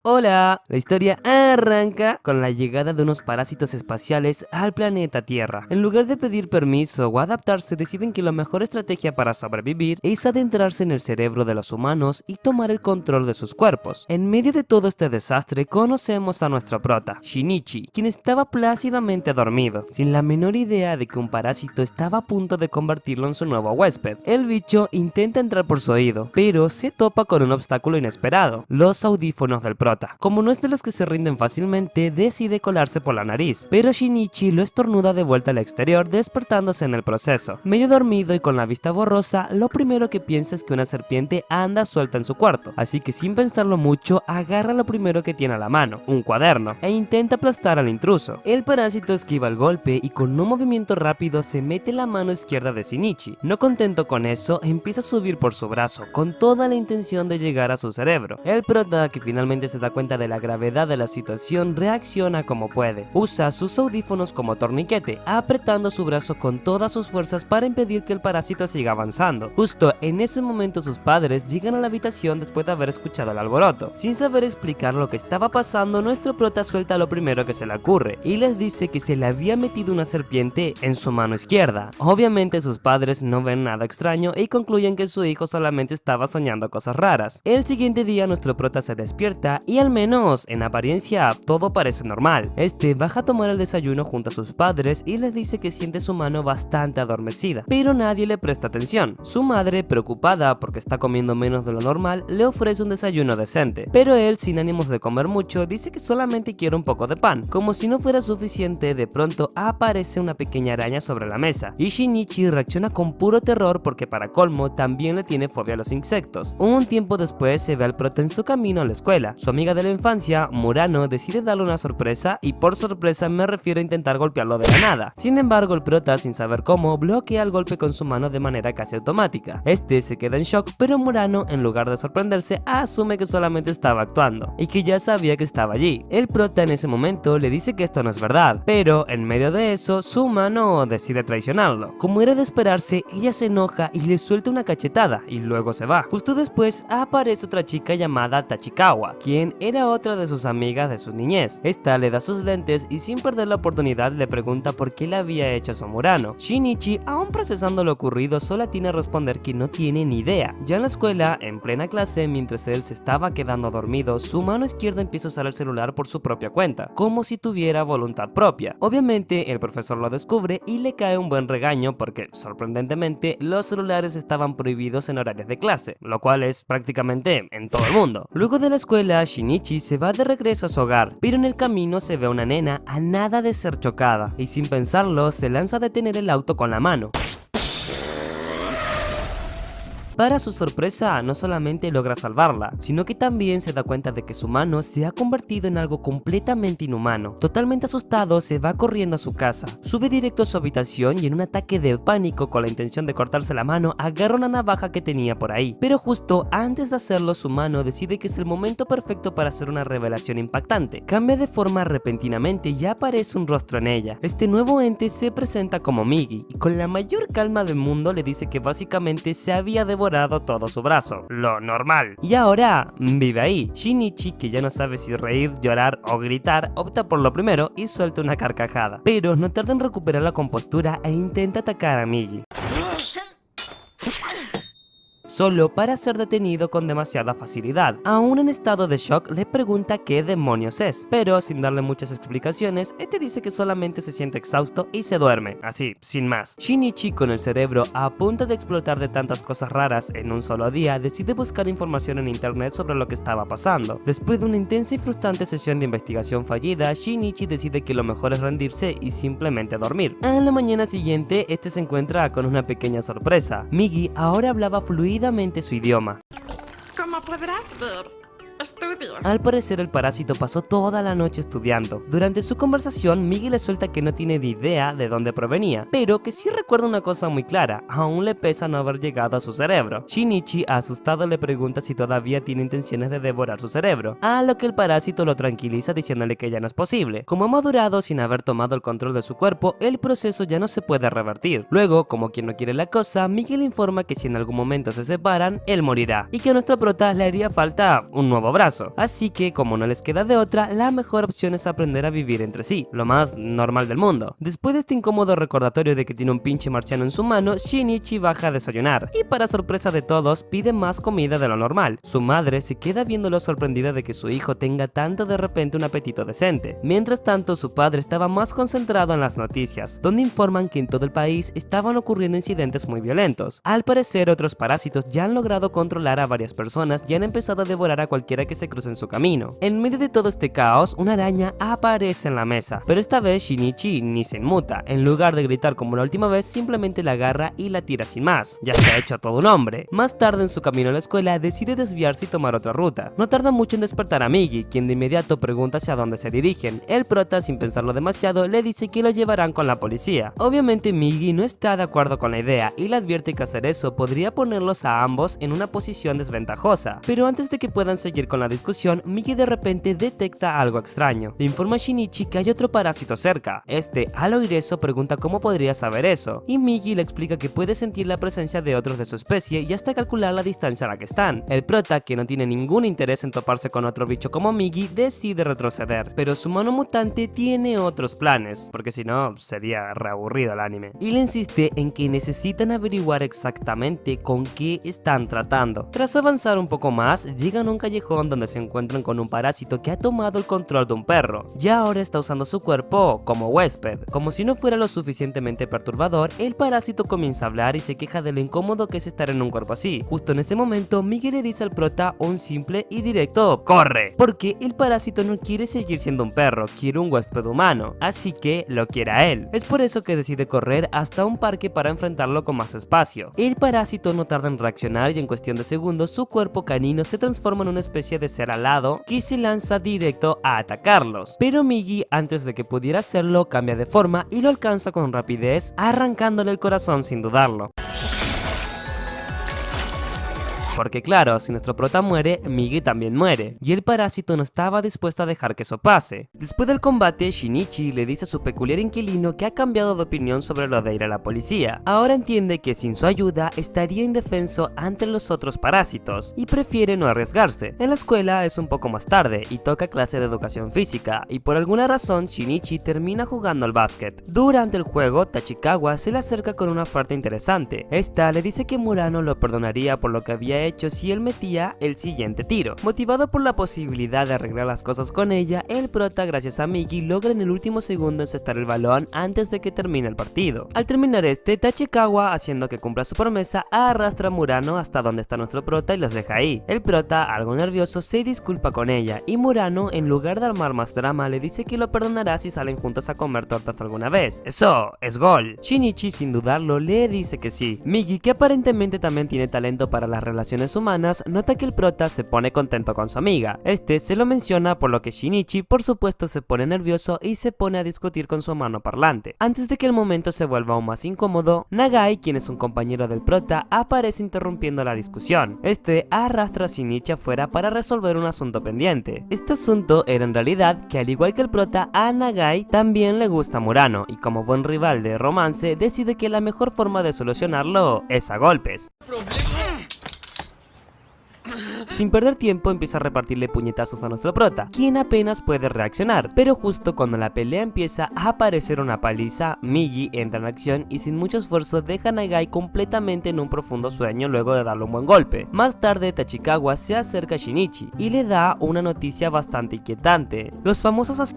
Hola, la historia arranca con la llegada de unos parásitos espaciales al planeta Tierra. En lugar de pedir permiso o adaptarse, deciden que la mejor estrategia para sobrevivir es adentrarse en el cerebro de los humanos y tomar el control de sus cuerpos. En medio de todo este desastre conocemos a nuestro prota, Shinichi, quien estaba plácidamente dormido, sin la menor idea de que un parásito estaba a punto de convertirlo en su nuevo huésped. El bicho intenta entrar por su oído, pero se topa con un obstáculo inesperado: los audífonos del prota. Como no es de los que se rinden fácilmente, decide colarse por la nariz, pero Shinichi lo estornuda de vuelta al exterior, despertándose en el proceso. Medio dormido y con la vista borrosa, lo primero que piensa es que una serpiente anda suelta en su cuarto, así que sin pensarlo mucho, agarra lo primero que tiene a la mano, un cuaderno, e intenta aplastar al intruso. El parásito esquiva el golpe y con un movimiento rápido se mete en la mano izquierda de Shinichi. No contento con eso, empieza a subir por su brazo, con toda la intención de llegar a su cerebro. El prota, que finalmente se da cuenta de la gravedad de la situación, reacciona como puede. Usa sus audífonos como torniquete, apretando su brazo con todas sus fuerzas para impedir que el parásito siga avanzando. Justo en ese momento sus padres llegan a la habitación después de haber escuchado el alboroto. Sin saber explicar lo que estaba pasando, nuestro prota suelta lo primero que se le ocurre y les dice que se le había metido una serpiente en su mano izquierda. Obviamente sus padres no ven nada extraño y concluyen que su hijo solamente estaba soñando cosas raras. El siguiente día nuestro prota se despierta y al menos en apariencia todo parece normal. Este baja a tomar el desayuno junto a sus padres y les dice que siente su mano bastante adormecida, pero nadie le presta atención. Su madre, preocupada porque está comiendo menos de lo normal, le ofrece un desayuno decente, pero él, sin ánimos de comer mucho, dice que solamente quiere un poco de pan. Como si no fuera suficiente, de pronto aparece una pequeña araña sobre la mesa y Shinichi reacciona con puro terror porque, para colmo, también le tiene fobia a los insectos. Un tiempo después se ve al prota en su camino a la escuela. Su amiga de la infancia, Murano, decide darle una sorpresa, y por sorpresa me refiero a intentar golpearlo de la nada. Sin embargo, el prota, sin saber cómo, bloquea el golpe con su mano de manera casi automática. Este se queda en shock, pero Murano, en lugar de sorprenderse, asume que solamente estaba actuando y que ya sabía que estaba allí. El prota en ese momento le dice que esto no es verdad, pero en medio de eso, su mano decide traicionarlo. Como era de esperarse, ella se enoja y le suelta una cachetada y luego se va. Justo después aparece otra chica llamada Tachikawa, quien era otra de sus amigas de su niñez. Esta le da sus lentes y, sin perder la oportunidad, le pregunta por qué le había hecho eso a Murano. Shinichi, aún procesando lo ocurrido, solo tiene a responder que no tiene ni idea. Ya en la escuela, en plena clase, mientras él se estaba quedando dormido, su mano izquierda empieza a usar el celular por su propia cuenta, como si tuviera voluntad propia. Obviamente, el profesor lo descubre y le cae un buen regaño porque, sorprendentemente, los celulares estaban prohibidos en horarios de clase, lo cual es prácticamente en todo el mundo. Luego de la escuela, Shinichi se va de regreso a su hogar, pero en el camino se ve a una nena a nada de ser chocada, y sin pensarlo se lanza a detener el auto con la mano. Para su sorpresa, no solamente logra salvarla, sino que también se da cuenta de que su mano se ha convertido en algo completamente inhumano. Totalmente asustado, se va corriendo a su casa, sube directo a su habitación y, en un ataque de pánico con la intención de cortarse la mano, agarra una navaja que tenía por ahí. Pero justo antes de hacerlo, su mano decide que es el momento perfecto para hacer una revelación impactante. Cambia de forma repentinamente y aparece un rostro en ella. Este nuevo ente se presenta como Migi y, con la mayor calma del mundo, le dice que básicamente se había devorado todo su brazo, lo normal, y ahora vive ahí. Shinichi, que ya no sabe si reír, llorar o gritar, opta por lo primero y suelta una carcajada, pero no tarda en recuperar la compostura e intenta atacar a Migi, solo para ser detenido con demasiada facilidad. Aún en estado de shock, le pregunta qué demonios es, pero sin darle muchas explicaciones, este dice que solamente se siente exhausto y se duerme, así, sin más. Shinichi, con el cerebro a punto de explotar de tantas cosas raras en un solo día, decide buscar información en internet sobre lo que estaba pasando. Después de una intensa y frustrante sesión de investigación fallida, Shinichi decide que lo mejor es rendirse y simplemente dormir. A la mañana siguiente, este se encuentra con una pequeña sorpresa. Migi ahora hablaba fluidamente su idioma. Como podrás ver, estudio. Al parecer, el parásito pasó toda la noche estudiando. Durante su conversación, Migi le suelta que no tiene ni idea de dónde provenía, pero que sí recuerda una cosa muy clara: aún le pesa no haber llegado a su cerebro. Shinichi, asustado, le pregunta si todavía tiene intenciones de devorar su cerebro, a lo que el parásito lo tranquiliza diciéndole que ya no es posible. Como ha madurado sin haber tomado el control de su cuerpo, el proceso ya no se puede revertir. Luego, como quien no quiere la cosa, Migi le informa que si en algún momento se separan, él morirá, y que a nuestro prota le haría falta un nuevo nuevo brazo. Así que, como no les queda de otra, la mejor opción es aprender a vivir entre sí, lo más normal del mundo. Después de este incómodo recordatorio de que tiene un pinche marciano en su mano, Shinichi baja a desayunar, y para sorpresa de todos, pide más comida de lo normal. Su madre se queda viéndolo sorprendida de que su hijo tenga tanto de repente un apetito decente. Mientras tanto, su padre estaba más concentrado en las noticias, donde informan que en todo el país estaban ocurriendo incidentes muy violentos. Al parecer, otros parásitos ya han logrado controlar a varias personas y han empezado a devorar a cualquiera que se cruce en su camino. En medio de todo este caos, una araña aparece en la mesa, pero esta vez Shinichi ni se inmuta. En lugar de gritar como la última vez, simplemente la agarra y la tira sin más. Ya se ha hecho todo un hombre. Más tarde, en su camino a la escuela, decide desviarse y tomar otra ruta. No tarda mucho en despertar a Migi, quien de inmediato pregunta hacia dónde se dirigen. El prota, sin pensarlo demasiado, le dice que lo llevarán con la policía. Obviamente Migi no está de acuerdo con la idea y le advierte que hacer eso podría ponerlos a ambos en una posición desventajosa. Pero antes de que puedan seguir con la discusión, Migi de repente detecta algo extraño. Le informa a Shinichi que hay otro parásito cerca. Este, al oír eso, pregunta cómo podría saber eso, y Migi le explica que puede sentir la presencia de otros de su especie y hasta calcular la distancia a la que están. El prota, que no tiene ningún interés en toparse con otro bicho como Migi, decide retroceder, pero su mano mutante tiene otros planes, porque si no sería reaburrido el anime, y le insiste en que necesitan averiguar exactamente con qué están tratando. Tras avanzar un poco más, llegan a un callejón donde se encuentran con un parásito que ha tomado el control de un perro, y ahora está usando su cuerpo como huésped. Como si no fuera lo suficientemente perturbador, el parásito comienza a hablar y se queja de lo incómodo que es estar en un cuerpo así. Justo en ese momento, Migi le dice al prota un simple y directo ¡corre! Porque el parásito no quiere seguir siendo un perro, quiere un huésped humano, así que lo quiere a él. Es por eso que decide correr hasta un parque para enfrentarlo con más espacio. El parásito no tarda en reaccionar y en cuestión de segundos su cuerpo canino se transforma en una especie de ser alado que se lanza directo a atacarlos. Pero Migi, antes de que pudiera hacerlo, cambia de forma y lo alcanza con rapidez, arrancándole el corazón sin dudarlo. Porque claro, si nuestro prota muere, Migi también muere, y el parásito no estaba dispuesto a dejar que eso pase. Después del combate, Shinichi le dice a su peculiar inquilino que ha cambiado de opinión sobre lo de ir a la policía. Ahora entiende que sin su ayuda estaría indefenso ante los otros parásitos, y prefiere no arriesgarse. En la escuela es un poco más tarde, y toca clase de educación física, y por alguna razón Shinichi termina jugando al básquet. Durante el juego, Tachikawa se le acerca con una oferta interesante. Esta le dice que Murano lo perdonaría por lo que había hecho si él metía el siguiente tiro. Motivado por la posibilidad de arreglar las cosas con ella, el prota, gracias a Migi, logra en el último segundo encestar el balón antes de que termine el partido. Al terminar este, Tachikawa, haciendo que cumpla su promesa, arrastra a Murano hasta donde está nuestro prota y los deja ahí. El prota, algo nervioso, se disculpa con ella, y Murano, en lugar de armar más drama, le dice que lo perdonará si salen juntos a comer tortas alguna vez. ¡Eso es gol! Shinichi, sin dudarlo, le dice que sí. Migi, que aparentemente también tiene talento para las relaciones humanas, nota que el prota se pone contento con su amiga. Este se lo menciona, por lo que Shinichi por supuesto se pone nervioso y se pone a discutir con su humano parlante. Antes de que el momento se vuelva aún más incómodo, Nagai, quien es un compañero del prota, aparece interrumpiendo la discusión. Este arrastra a Shinichi afuera para resolver un asunto pendiente. Este asunto era en realidad que, al igual que el prota, a Nagai también le gusta Murano, y como buen rival de romance decide que la mejor forma de solucionarlo es a golpes. Sin perder tiempo, empieza a repartirle puñetazos a nuestro prota, quien apenas puede reaccionar, pero justo cuando la pelea empieza a aparecer una paliza, Migi entra en acción y sin mucho esfuerzo deja a Nagai completamente en un profundo sueño luego de darle un buen golpe. Más tarde, Tachikawa se acerca a Shinichi y le da una noticia bastante inquietante. Los famosos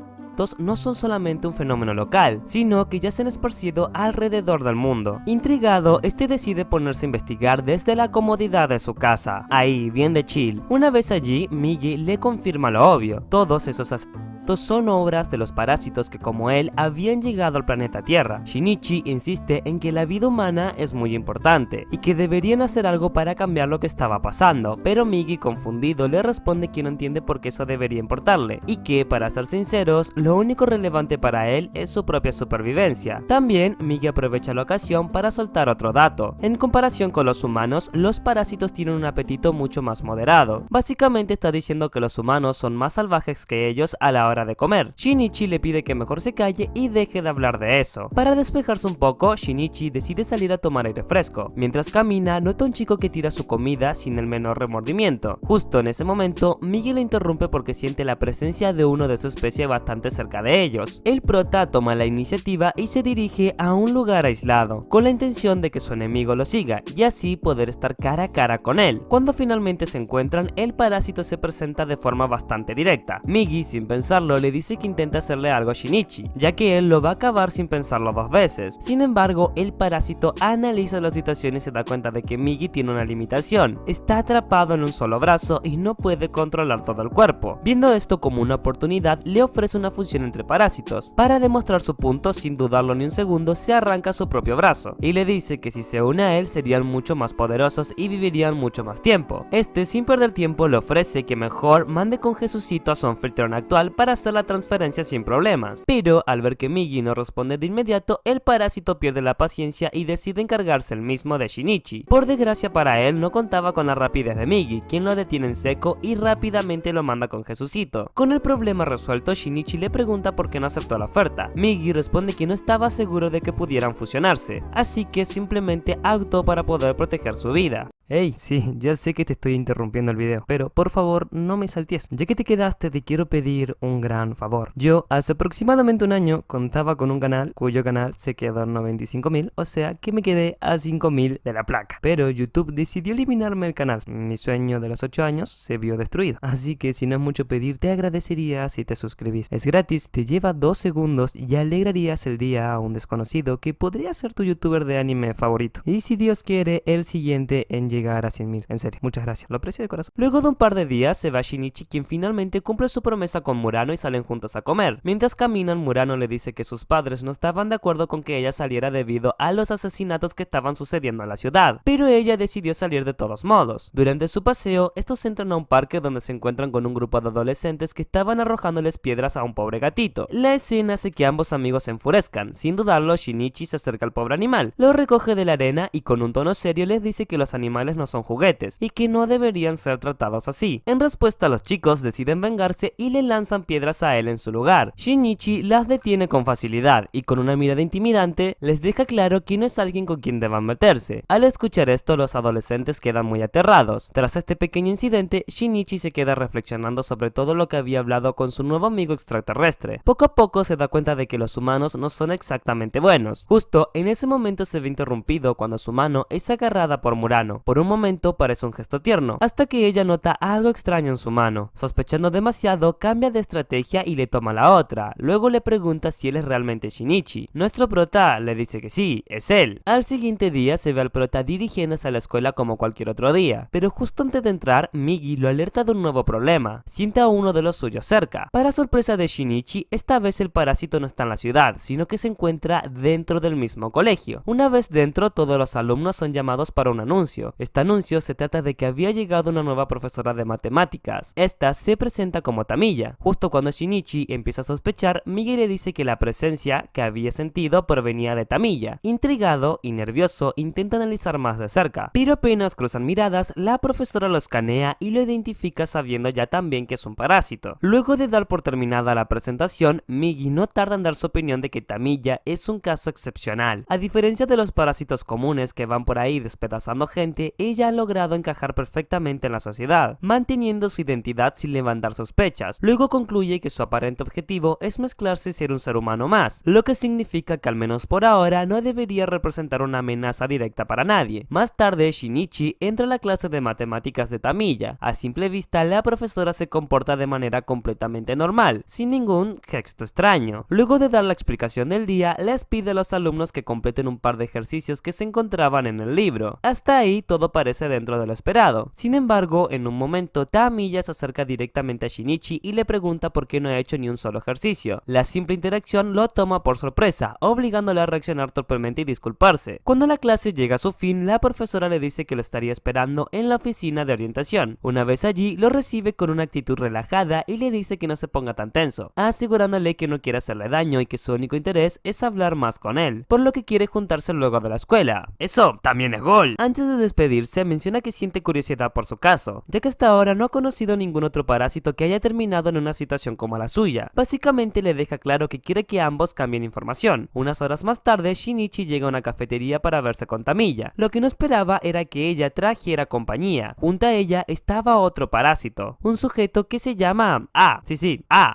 no son solamente un fenómeno local, sino que ya se han esparcido alrededor del mundo. Intrigado, este decide ponerse a investigar desde la comodidad de su casa, ahí bien de chill. Una vez allí, Migi le confirma lo obvio: todos esos son obras de los parásitos que, como él, habían llegado al planeta Tierra. Shinichi insiste en que la vida humana es muy importante y que deberían hacer algo para cambiar lo que estaba pasando, pero Migi, confundido, le responde que no entiende por qué eso debería importarle y que, para ser sinceros, lo único relevante para él es su propia supervivencia. También Migi aprovecha la ocasión para soltar otro dato: en comparación con los humanos, los parásitos tienen un apetito mucho más moderado. Básicamente está diciendo que los humanos son más salvajes que ellos a la hora hora de comer. Shinichi le pide que mejor se calle y deje de hablar de eso. Para despejarse un poco, Shinichi decide salir a tomar aire fresco. Mientras camina, nota un chico que tira su comida sin el menor remordimiento. Justo en ese momento, Migi le interrumpe porque siente la presencia de uno de su especie bastante cerca de ellos. El prota toma la iniciativa y se dirige a un lugar aislado, con la intención de que su enemigo lo siga y así poder estar cara a cara con él. Cuando finalmente se encuentran, el parásito se presenta de forma bastante directa. Migi, sin pensarlo, le dice que intenta hacerle algo a Shinichi, ya que él lo va a acabar sin pensarlo dos veces. Sin embargo, el parásito analiza la situación y se da cuenta de que Migi tiene una limitación. Está atrapado en un solo brazo y no puede controlar todo el cuerpo. Viendo esto como una oportunidad, le ofrece una fusión entre parásitos. Para demostrar su punto, sin dudarlo ni un segundo, se arranca su propio brazo y le dice que si se une a él serían mucho más poderosos y vivirían mucho más tiempo. Este, sin perder tiempo, le ofrece que mejor mande con Jesucito a su anfitrión actual para hacer la transferencia sin problemas. Pero al ver que Migi no responde de inmediato, el parásito pierde la paciencia y decide encargarse el mismo de Shinichi. Por desgracia para él, no contaba con la rapidez de Migi, quien lo detiene en seco y rápidamente lo manda con Jesucito. Con el problema resuelto, Shinichi le pregunta por qué no aceptó la oferta. Migi responde que no estaba seguro de que pudieran fusionarse, así que simplemente actuó para poder proteger su vida. Hey, sí, ya sé que te estoy interrumpiendo el video, pero por favor no me saltes. Ya que te quedaste, te quiero pedir un gran favor. Yo hace aproximadamente un año contaba con un canal cuyo canal se quedó en 95.000, o sea que me quedé a 5.000 de la placa. Pero YouTube decidió eliminarme el canal. Mi sueño de los 8 años se vio destruido. Así que si no es mucho pedir, te agradecería si te suscribís. Es gratis, te lleva 2 segundos y alegrarías el día a un desconocido que podría ser tu youtuber de anime favorito. Y si Dios quiere, el siguiente en llegar a 100.000. En serio, muchas gracias, lo aprecio de corazón. Luego de un par de días se va Shinichi, quien finalmente cumple su promesa con Murano y salen juntos a comer. Mientras caminan, Murano le dice que sus padres no estaban de acuerdo con que ella saliera debido a los asesinatos que estaban sucediendo en la ciudad, pero ella decidió salir de todos modos. Durante su paseo, estos entran a un parque donde se encuentran con un grupo de adolescentes que estaban arrojándoles piedras a un pobre gatito. La escena hace que ambos amigos se enfurezcan. Sin dudarlo, Shinichi se acerca al pobre animal, lo recoge de la arena y con un tono serio les dice que los animales no son juguetes y que no deberían ser tratados así. En respuesta, los chicos deciden vengarse y le lanzan piedras a él en su lugar. Shinichi las detiene con facilidad y con una mirada intimidante les deja claro que no es alguien con quien deban meterse. Al escuchar esto, los adolescentes quedan muy aterrados. Tras este pequeño incidente, Shinichi se queda reflexionando sobre todo lo que había hablado con su nuevo amigo extraterrestre. Poco a poco se da cuenta de que los humanos no son exactamente buenos. Justo en ese momento se ve interrumpido cuando su mano es agarrada por Murano. Por un momento parece un gesto tierno, hasta que ella nota algo extraño en su mano. Sospechando demasiado, cambia de estrategia y le toma la otra. Luego le pregunta si él es realmente Shinichi. Nuestro prota le dice que sí, es él. Al siguiente día se ve al prota dirigiéndose a la escuela como cualquier otro día, pero justo antes de entrar, Migi lo alerta de un nuevo problema. Siente a uno de los suyos cerca. Para sorpresa de Shinichi, esta vez el parásito no está en la ciudad, sino que se encuentra dentro del mismo colegio. Una vez dentro, todos los alumnos son llamados para un anuncio. Este anuncio se trata de que había llegado una nueva profesora de matemáticas. Esta se presenta como Tamiya. Justo cuando Shinichi empieza a sospechar, Migi le dice que la presencia que había sentido provenía de Tamiya. Intrigado y nervioso, intenta analizar más de cerca, pero apenas cruzan miradas, la profesora lo escanea y lo identifica sabiendo ya también que es un parásito. Luego de dar por terminada la presentación, Migi no tarda en dar su opinión de que Tamiya es un caso excepcional. A diferencia de los parásitos comunes que van por ahí despedazando gente, ella ha logrado encajar perfectamente en la sociedad, manteniendo su identidad sin levantar sospechas. Luego concluye que su aparente objetivo es mezclarse y ser un ser humano más, lo que significa que al menos por ahora no debería representar una amenaza directa para nadie. Más tarde, Shinichi entra a la clase de matemáticas de Tamiya. A simple vista, la profesora se comporta de manera completamente normal, sin ningún gesto extraño. Luego de dar la explicación del día, les pide a los alumnos que completen un par de ejercicios que se encontraban en el libro. Hasta ahí todo parece dentro de lo esperado. Sin embargo, en un momento, Tamiya se acerca directamente a Shinichi y le pregunta por qué no ha hecho ni un solo ejercicio. La simple interacción lo toma por sorpresa, obligándole a reaccionar torpemente y disculparse. Cuando la clase llega a su fin, la profesora le dice que lo estaría esperando en la oficina de orientación. Una vez allí, lo recibe con una actitud relajada y le dice que no se ponga tan tenso, asegurándole que no quiere hacerle daño y que su único interés es hablar más con él, por lo que quiere juntarse luego de la escuela. ¡Eso también es gol! Antes de despedirse, despedirse, menciona que siente curiosidad por su caso, ya que hasta ahora no ha conocido ningún otro parásito que haya terminado en una situación como la suya. Básicamente le deja claro que quiere que ambos cambien información. Unas horas más tarde, Shinichi llega a una cafetería para verse con Tamiya. Lo que no esperaba era que ella trajera compañía. Junto a ella estaba otro parásito, un sujeto que se llama A,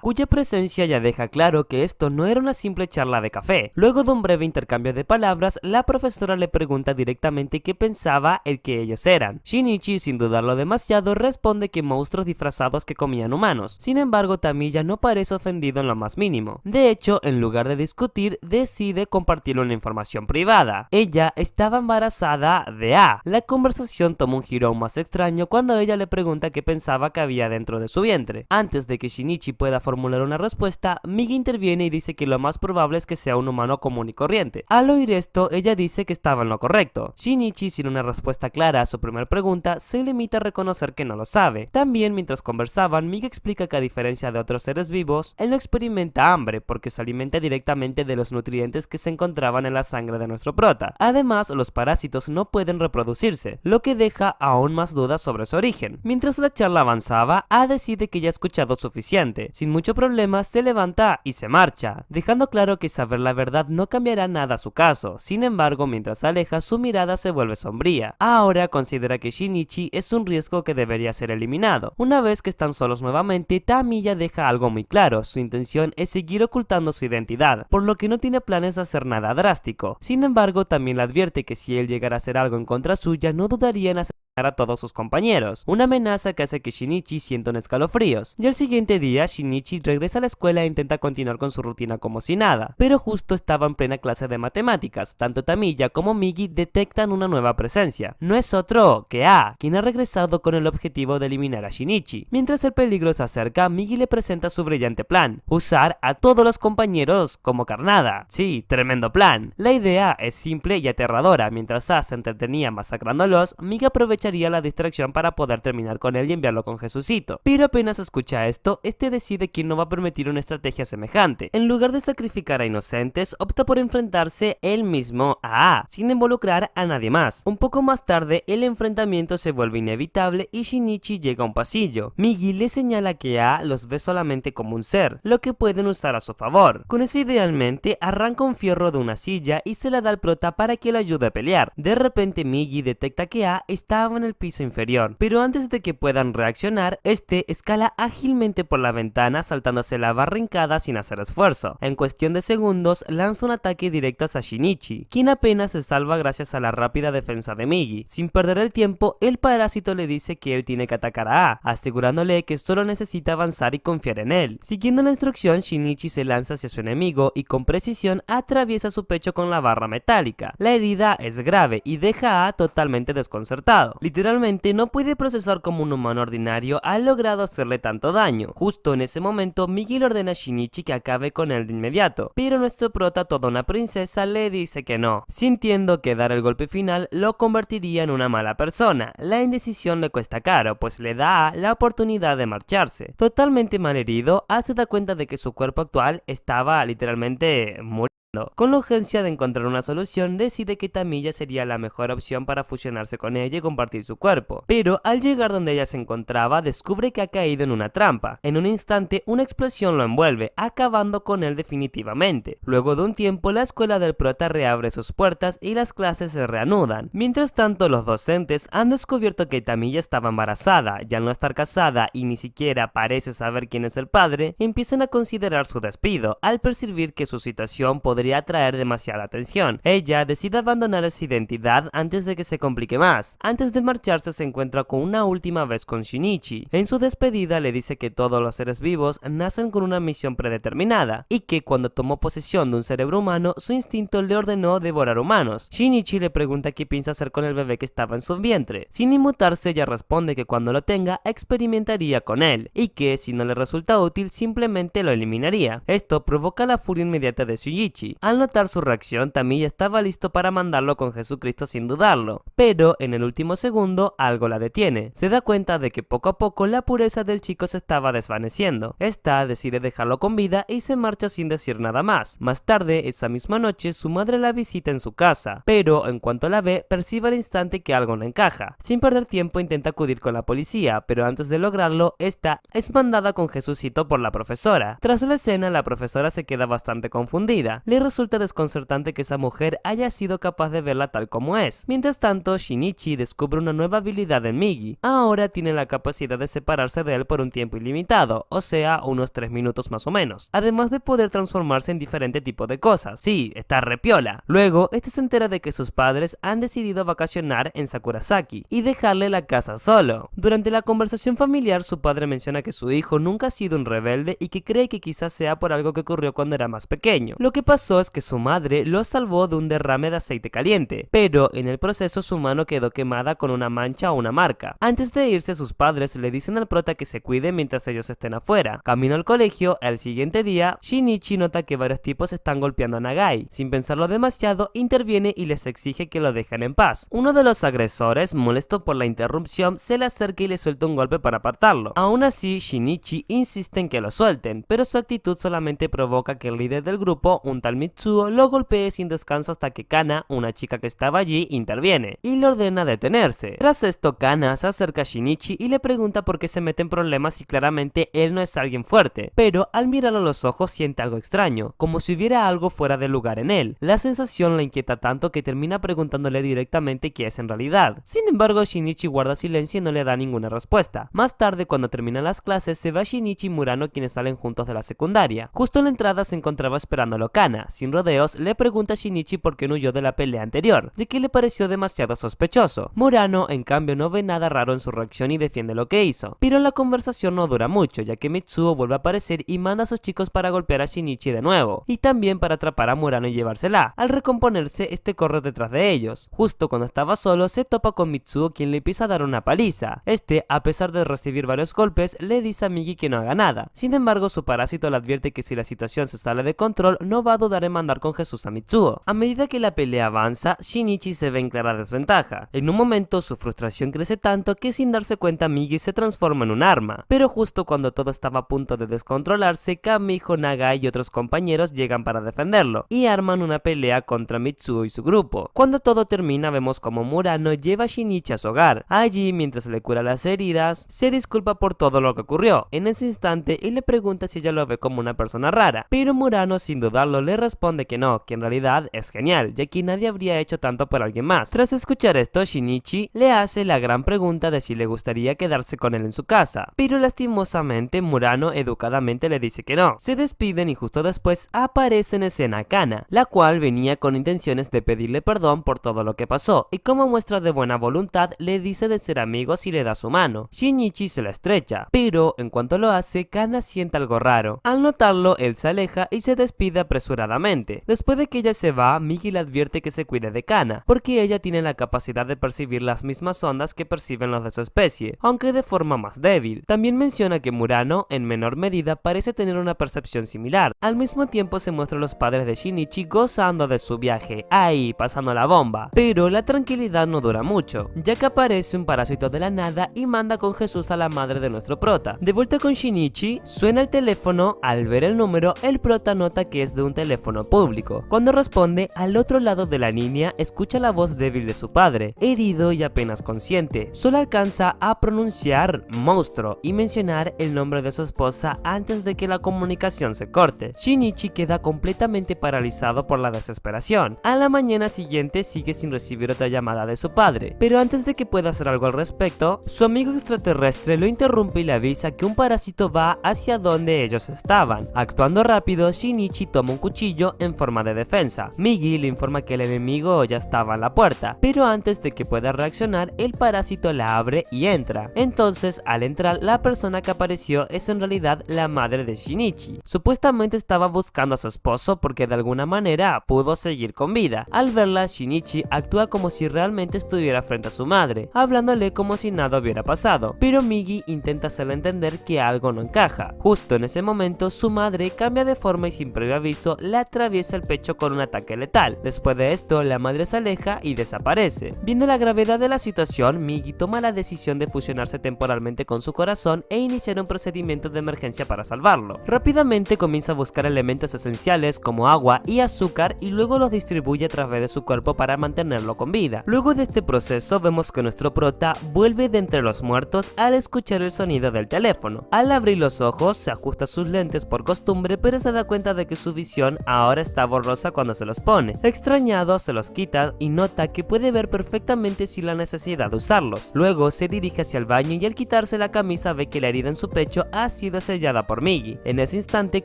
cuya presencia ya deja claro que esto no era una simple charla de café. Luego de un breve intercambio de palabras, la profesora le pregunta directamente qué pensaba el que ellos eran. Shinichi, sin dudarlo demasiado, responde que monstruos disfrazados que comían humanos. Sin embargo, Tamiya no parece ofendido en lo más mínimo. De hecho, en lugar de discutir, decide compartir una información privada. Ella estaba embarazada de A. La conversación toma un giro aún más extraño cuando ella le pregunta qué pensaba que había dentro de su vientre. Antes de que Shinichi pueda formular una respuesta, Migi interviene y dice que lo más probable es que sea un humano común y corriente. Al oír esto, ella dice que estaba en lo correcto. Shinichi, sin una respuesta clara a su primera pregunta, se limita a reconocer que no lo sabe. También, mientras conversaban, Migi explica que a diferencia de otros seres vivos, él no experimenta hambre porque se alimenta directamente de los nutrientes que se encontraban en la sangre de nuestro prota. Además, los parásitos no pueden reproducirse, lo que deja aún más dudas sobre su origen. Mientras la charla avanzaba, A decide que ya ha escuchado suficiente. Sin mucho problema, se levanta y se marcha, dejando claro que saber la verdad no cambiará nada a su caso. Sin embargo, mientras se aleja, su mirada se vuelve sombría. Ahora considera que Shinichi es un riesgo que debería ser eliminado. Una vez que están solos nuevamente, Tamiya deja algo muy claro: su intención es seguir ocultando su identidad, por lo que no tiene planes de hacer nada drástico. Sin embargo, también le advierte que si él llegara a hacer algo en contra suya, no dudaría en asesinar a todos sus compañeros, una amenaza que hace que Shinichi sienta un escalofríos. Y al siguiente día, Shinichi regresa a la escuela e intenta continuar con su rutina como si nada, pero justo estaba en plena clase de matemáticas. Tanto Tamiya como Migi detectan una nueva presencia. No es otro que A, quien ha regresado con el objetivo de eliminar a Shinichi. Mientras el peligro se acerca, Migi le presenta su brillante plan: usar a todos los compañeros como carnada. Sí, tremendo plan. La idea es simple y aterradora. Mientras A se entretenía masacrándolos, Migi aprovecharía la distracción para poder terminar con él y enviarlo con Jesucito. Pero apenas escucha esto, este decide que no va a permitir una estrategia semejante. En lugar de sacrificar a inocentes, opta por enfrentarse él mismo a A, sin involucrar a nadie más. Un poco más tarde, el enfrentamiento se vuelve inevitable y Shinichi llega a un pasillo. Migi le señala que A los ve solamente como un ser, lo que pueden usar a su favor. Con eso idealmente, arranca un fierro de una silla y se la da al prota para que le ayude a pelear. De repente, Migi detecta que A estaba en el piso inferior, pero antes de que puedan reaccionar, este escala ágilmente por la ventana, saltándose la barricada sin hacer esfuerzo. En cuestión de segundos, lanza un ataque directo hacia Shinichi, quien apenas se salva gracias a la rápida defensa de Migi. Sin perder el tiempo, el parásito le dice que él tiene que atacar a A, asegurándole que solo necesita avanzar y confiar en él. Siguiendo la instrucción, Shinichi se lanza hacia su enemigo y con precisión atraviesa su pecho con la barra metálica. La herida es grave y deja a A totalmente desconcertado. Literalmente no puede procesar cómo un humano ordinario ha logrado hacerle tanto daño. Justo en ese momento, Migi le ordena a Shinichi que acabe con él de inmediato, pero nuestro prota, toda una princesa, le dice que no, sintiendo que dar el golpe final lo convertiría en una mala persona. La indecisión le cuesta caro, pues le da la oportunidad de marcharse. Totalmente malherido, se da cuenta de que su cuerpo actual estaba literalmente muriendo. Con la urgencia de encontrar una solución, decide que Tamiya sería la mejor opción para fusionarse con ella y compartir su cuerpo. Pero al llegar donde ella se encontraba, descubre que ha caído en una trampa. En un instante, una explosión lo envuelve, acabando con él definitivamente. Luego de un tiempo, la escuela del prota reabre sus puertas y las clases se reanudan. Mientras tanto, los docentes han descubierto que Tamiya estaba embarazada. Ya al no estar casada y ni siquiera parece saber quién es el padre, empiezan a considerar su despido, al percibir que su situación podría atraer demasiada atención. Ella decide abandonar esa identidad antes de que se complique más. Antes de marcharse, se encuentra con una última vez con Shinichi. En su despedida le dice que todos los seres vivos nacen con una misión predeterminada y que cuando tomó posesión de un cerebro humano, su instinto le ordenó devorar humanos. Shinichi le pregunta qué piensa hacer con el bebé que estaba en su vientre. Sin inmutarse, ella responde que cuando lo tenga experimentaría con él y que si no le resulta útil simplemente lo eliminaría. Esto provoca la furia inmediata de Shuichi, Shinichi. Al notar su reacción, Tamiya estaba listo para mandarlo con Jesucristo sin dudarlo, pero en el último segundo algo la detiene. Se da cuenta de que poco a poco la pureza del chico se estaba desvaneciendo. Esta decide dejarlo con vida y se marcha sin decir nada más. Más tarde, esa misma noche, su madre la visita en su casa, pero en cuanto la ve, percibe al instante que algo no encaja. Sin perder tiempo intenta acudir con la policía, pero antes de lograrlo, esta es mandada con Jesucito por la profesora. Tras la escena, la profesora se queda bastante confundida. Le resulta desconcertante que esa mujer haya sido capaz de verla tal como es. Mientras tanto, Shinichi descubre una nueva habilidad en Migi. Ahora tiene la capacidad de separarse de él por un tiempo ilimitado, o sea, unos 3 minutos más o menos. Además de poder transformarse en diferente tipo de cosas. Sí, está repiola. Luego, este se entera de que sus padres han decidido vacacionar en Sakurasaki y dejarle la casa solo. Durante la conversación familiar, su padre menciona que su hijo nunca ha sido un rebelde y que cree que quizás sea por algo que ocurrió cuando era más pequeño. Lo que pasó es que su madre lo salvó de un derrame de aceite caliente, pero en el proceso su mano quedó quemada con una mancha o una marca. Antes de irse, sus padres le dicen al prota que se cuide mientras ellos estén afuera. Camino al colegio, al siguiente día, Shinichi nota que varios tipos están golpeando a Nagai. Sin pensarlo demasiado, interviene y les exige que lo dejen en paz. Uno de los agresores, molesto por la interrupción, se le acerca y le suelta un golpe para apartarlo. Aún así, Shinichi insiste en que lo suelten, pero su actitud solamente provoca que el líder del grupo, un tal Mitsuo, lo golpee sin descanso hasta que Kana, una chica que estaba allí, interviene y le ordena detenerse. Tras esto, Kana se acerca a Shinichi y le pregunta por qué se mete en problemas si claramente él no es alguien fuerte, pero al mirarlo a los ojos siente algo extraño, como si hubiera algo fuera de lugar en él. La sensación la inquieta tanto que termina preguntándole directamente qué es en realidad. Sin embargo, Shinichi guarda silencio y no le da ninguna respuesta. Más tarde, cuando terminan las clases, se va Shinichi y Murano, quienes salen juntos de la secundaria. Justo en la entrada se encontraba esperándolo Kana. Sin rodeos, le pregunta a Shinichi por qué no huyó de la pelea anterior, ya que le pareció demasiado sospechoso. Murano, en cambio, no ve nada raro en su reacción y defiende lo que hizo. Pero la conversación no dura mucho, ya que Mitsuo vuelve a aparecer y manda a sus chicos para golpear a Shinichi de nuevo, y también para atrapar a Murano y llevársela. Al recomponerse, este corre detrás de ellos. Justo cuando estaba solo, se topa con Mitsuo, quien le empieza a dar una paliza. Este, a pesar de recibir varios golpes, le dice a Migi que no haga nada. Sin embargo, su parásito le advierte que si la situación se sale de control, no va a dudar en mandar con Jesús a Mitsuo. A medida que la pelea avanza, Shinichi se ve en clara desventaja. En un momento, su frustración crece tanto que sin darse cuenta, Migi se transforma en un arma. Pero justo cuando todo estaba a punto de descontrolarse, Kamijo, Nagai y otros compañeros llegan para defenderlo y arman una pelea contra Mitsuo y su grupo. Cuando todo termina, vemos como Murano lleva a Shinichi a su hogar. Allí, mientras le cura las heridas, se disculpa por todo lo que ocurrió en ese instante y le pregunta si ella lo ve como una persona rara, pero Murano, sin dudarlo, le responde que no, que en realidad es genial, ya que nadie habría hecho tanto por alguien más. Tras escuchar esto, Shinichi le hace la gran pregunta de si le gustaría quedarse con él en su casa, pero lastimosamente Murano educadamente le dice que no. Se despiden y justo después aparece en escena Kana, la cual venía con intenciones de pedirle perdón por todo lo que pasó, y como muestra de buena voluntad le dice de ser amigos y le da su mano. Shinichi se la estrecha, pero en cuanto lo hace, Kana siente algo raro. Al notarlo, él se aleja y se despide apresuradamente. Después de que ella se va, Migi le advierte que se cuide de Kana, porque ella tiene la capacidad de percibir las mismas ondas que perciben los de su especie, aunque de forma más débil. También menciona que Murano, en menor medida, parece tener una percepción similar. Al mismo tiempo se muestran los padres de Shinichi gozando de su viaje, ahí pasando la bomba. Pero la tranquilidad no dura mucho, ya que aparece un parásito de la nada y manda con Jesús a la madre de nuestro prota. De vuelta con Shinichi, suena el teléfono. Al ver el número, el prota nota que es de un teléfono público. Cuando responde, al otro lado de la niña escucha la voz débil de su padre, herido y apenas consciente. Solo alcanza a pronunciar monstruo y mencionar el nombre de su esposa antes de que la comunicación se corte. Shinichi queda completamente paralizado por la desesperación. A la mañana siguiente sigue sin recibir otra llamada de su padre, pero antes de que pueda hacer algo al respecto, su amigo extraterrestre lo interrumpe y le avisa que un parásito va hacia donde ellos estaban. Actuando rápido, Shinichi toma un cuchillo en forma de defensa. Migi le informa que el enemigo ya estaba a la puerta, pero antes de que pueda reaccionar, el parásito la abre y entra. Entonces, al entrar, la persona que apareció es en realidad la madre de Shinichi. Supuestamente estaba buscando a su esposo porque de alguna manera pudo seguir con vida. Al verla, Shinichi actúa como si realmente estuviera frente a su madre, hablándole como si nada hubiera pasado, pero Migi intenta hacerle entender que algo no encaja. Justo en ese momento, su madre cambia de forma y sin previo aviso la atraviesa el pecho con un ataque letal. Después de esto, la madre se aleja y desaparece. Viendo la gravedad de la situación, Migi toma la decisión de fusionarse temporalmente con su corazón e iniciar un procedimiento de emergencia para salvarlo. Rápidamente comienza a buscar elementos esenciales como agua y azúcar y luego los distribuye a través de su cuerpo para mantenerlo con vida. Luego de este proceso vemos que nuestro prota vuelve de entre los muertos al escuchar el sonido del teléfono. Al abrir los ojos se ajusta sus lentes por costumbre, pero se da cuenta de que su visión ahora está borrosa cuando se los pone. Extrañado se los quita y nota que puede ver perfectamente sin la necesidad de usarlos. Luego se dirige hacia el baño y al quitarse la camisa ve que la herida en su pecho ha sido sellada por Migi. En ese instante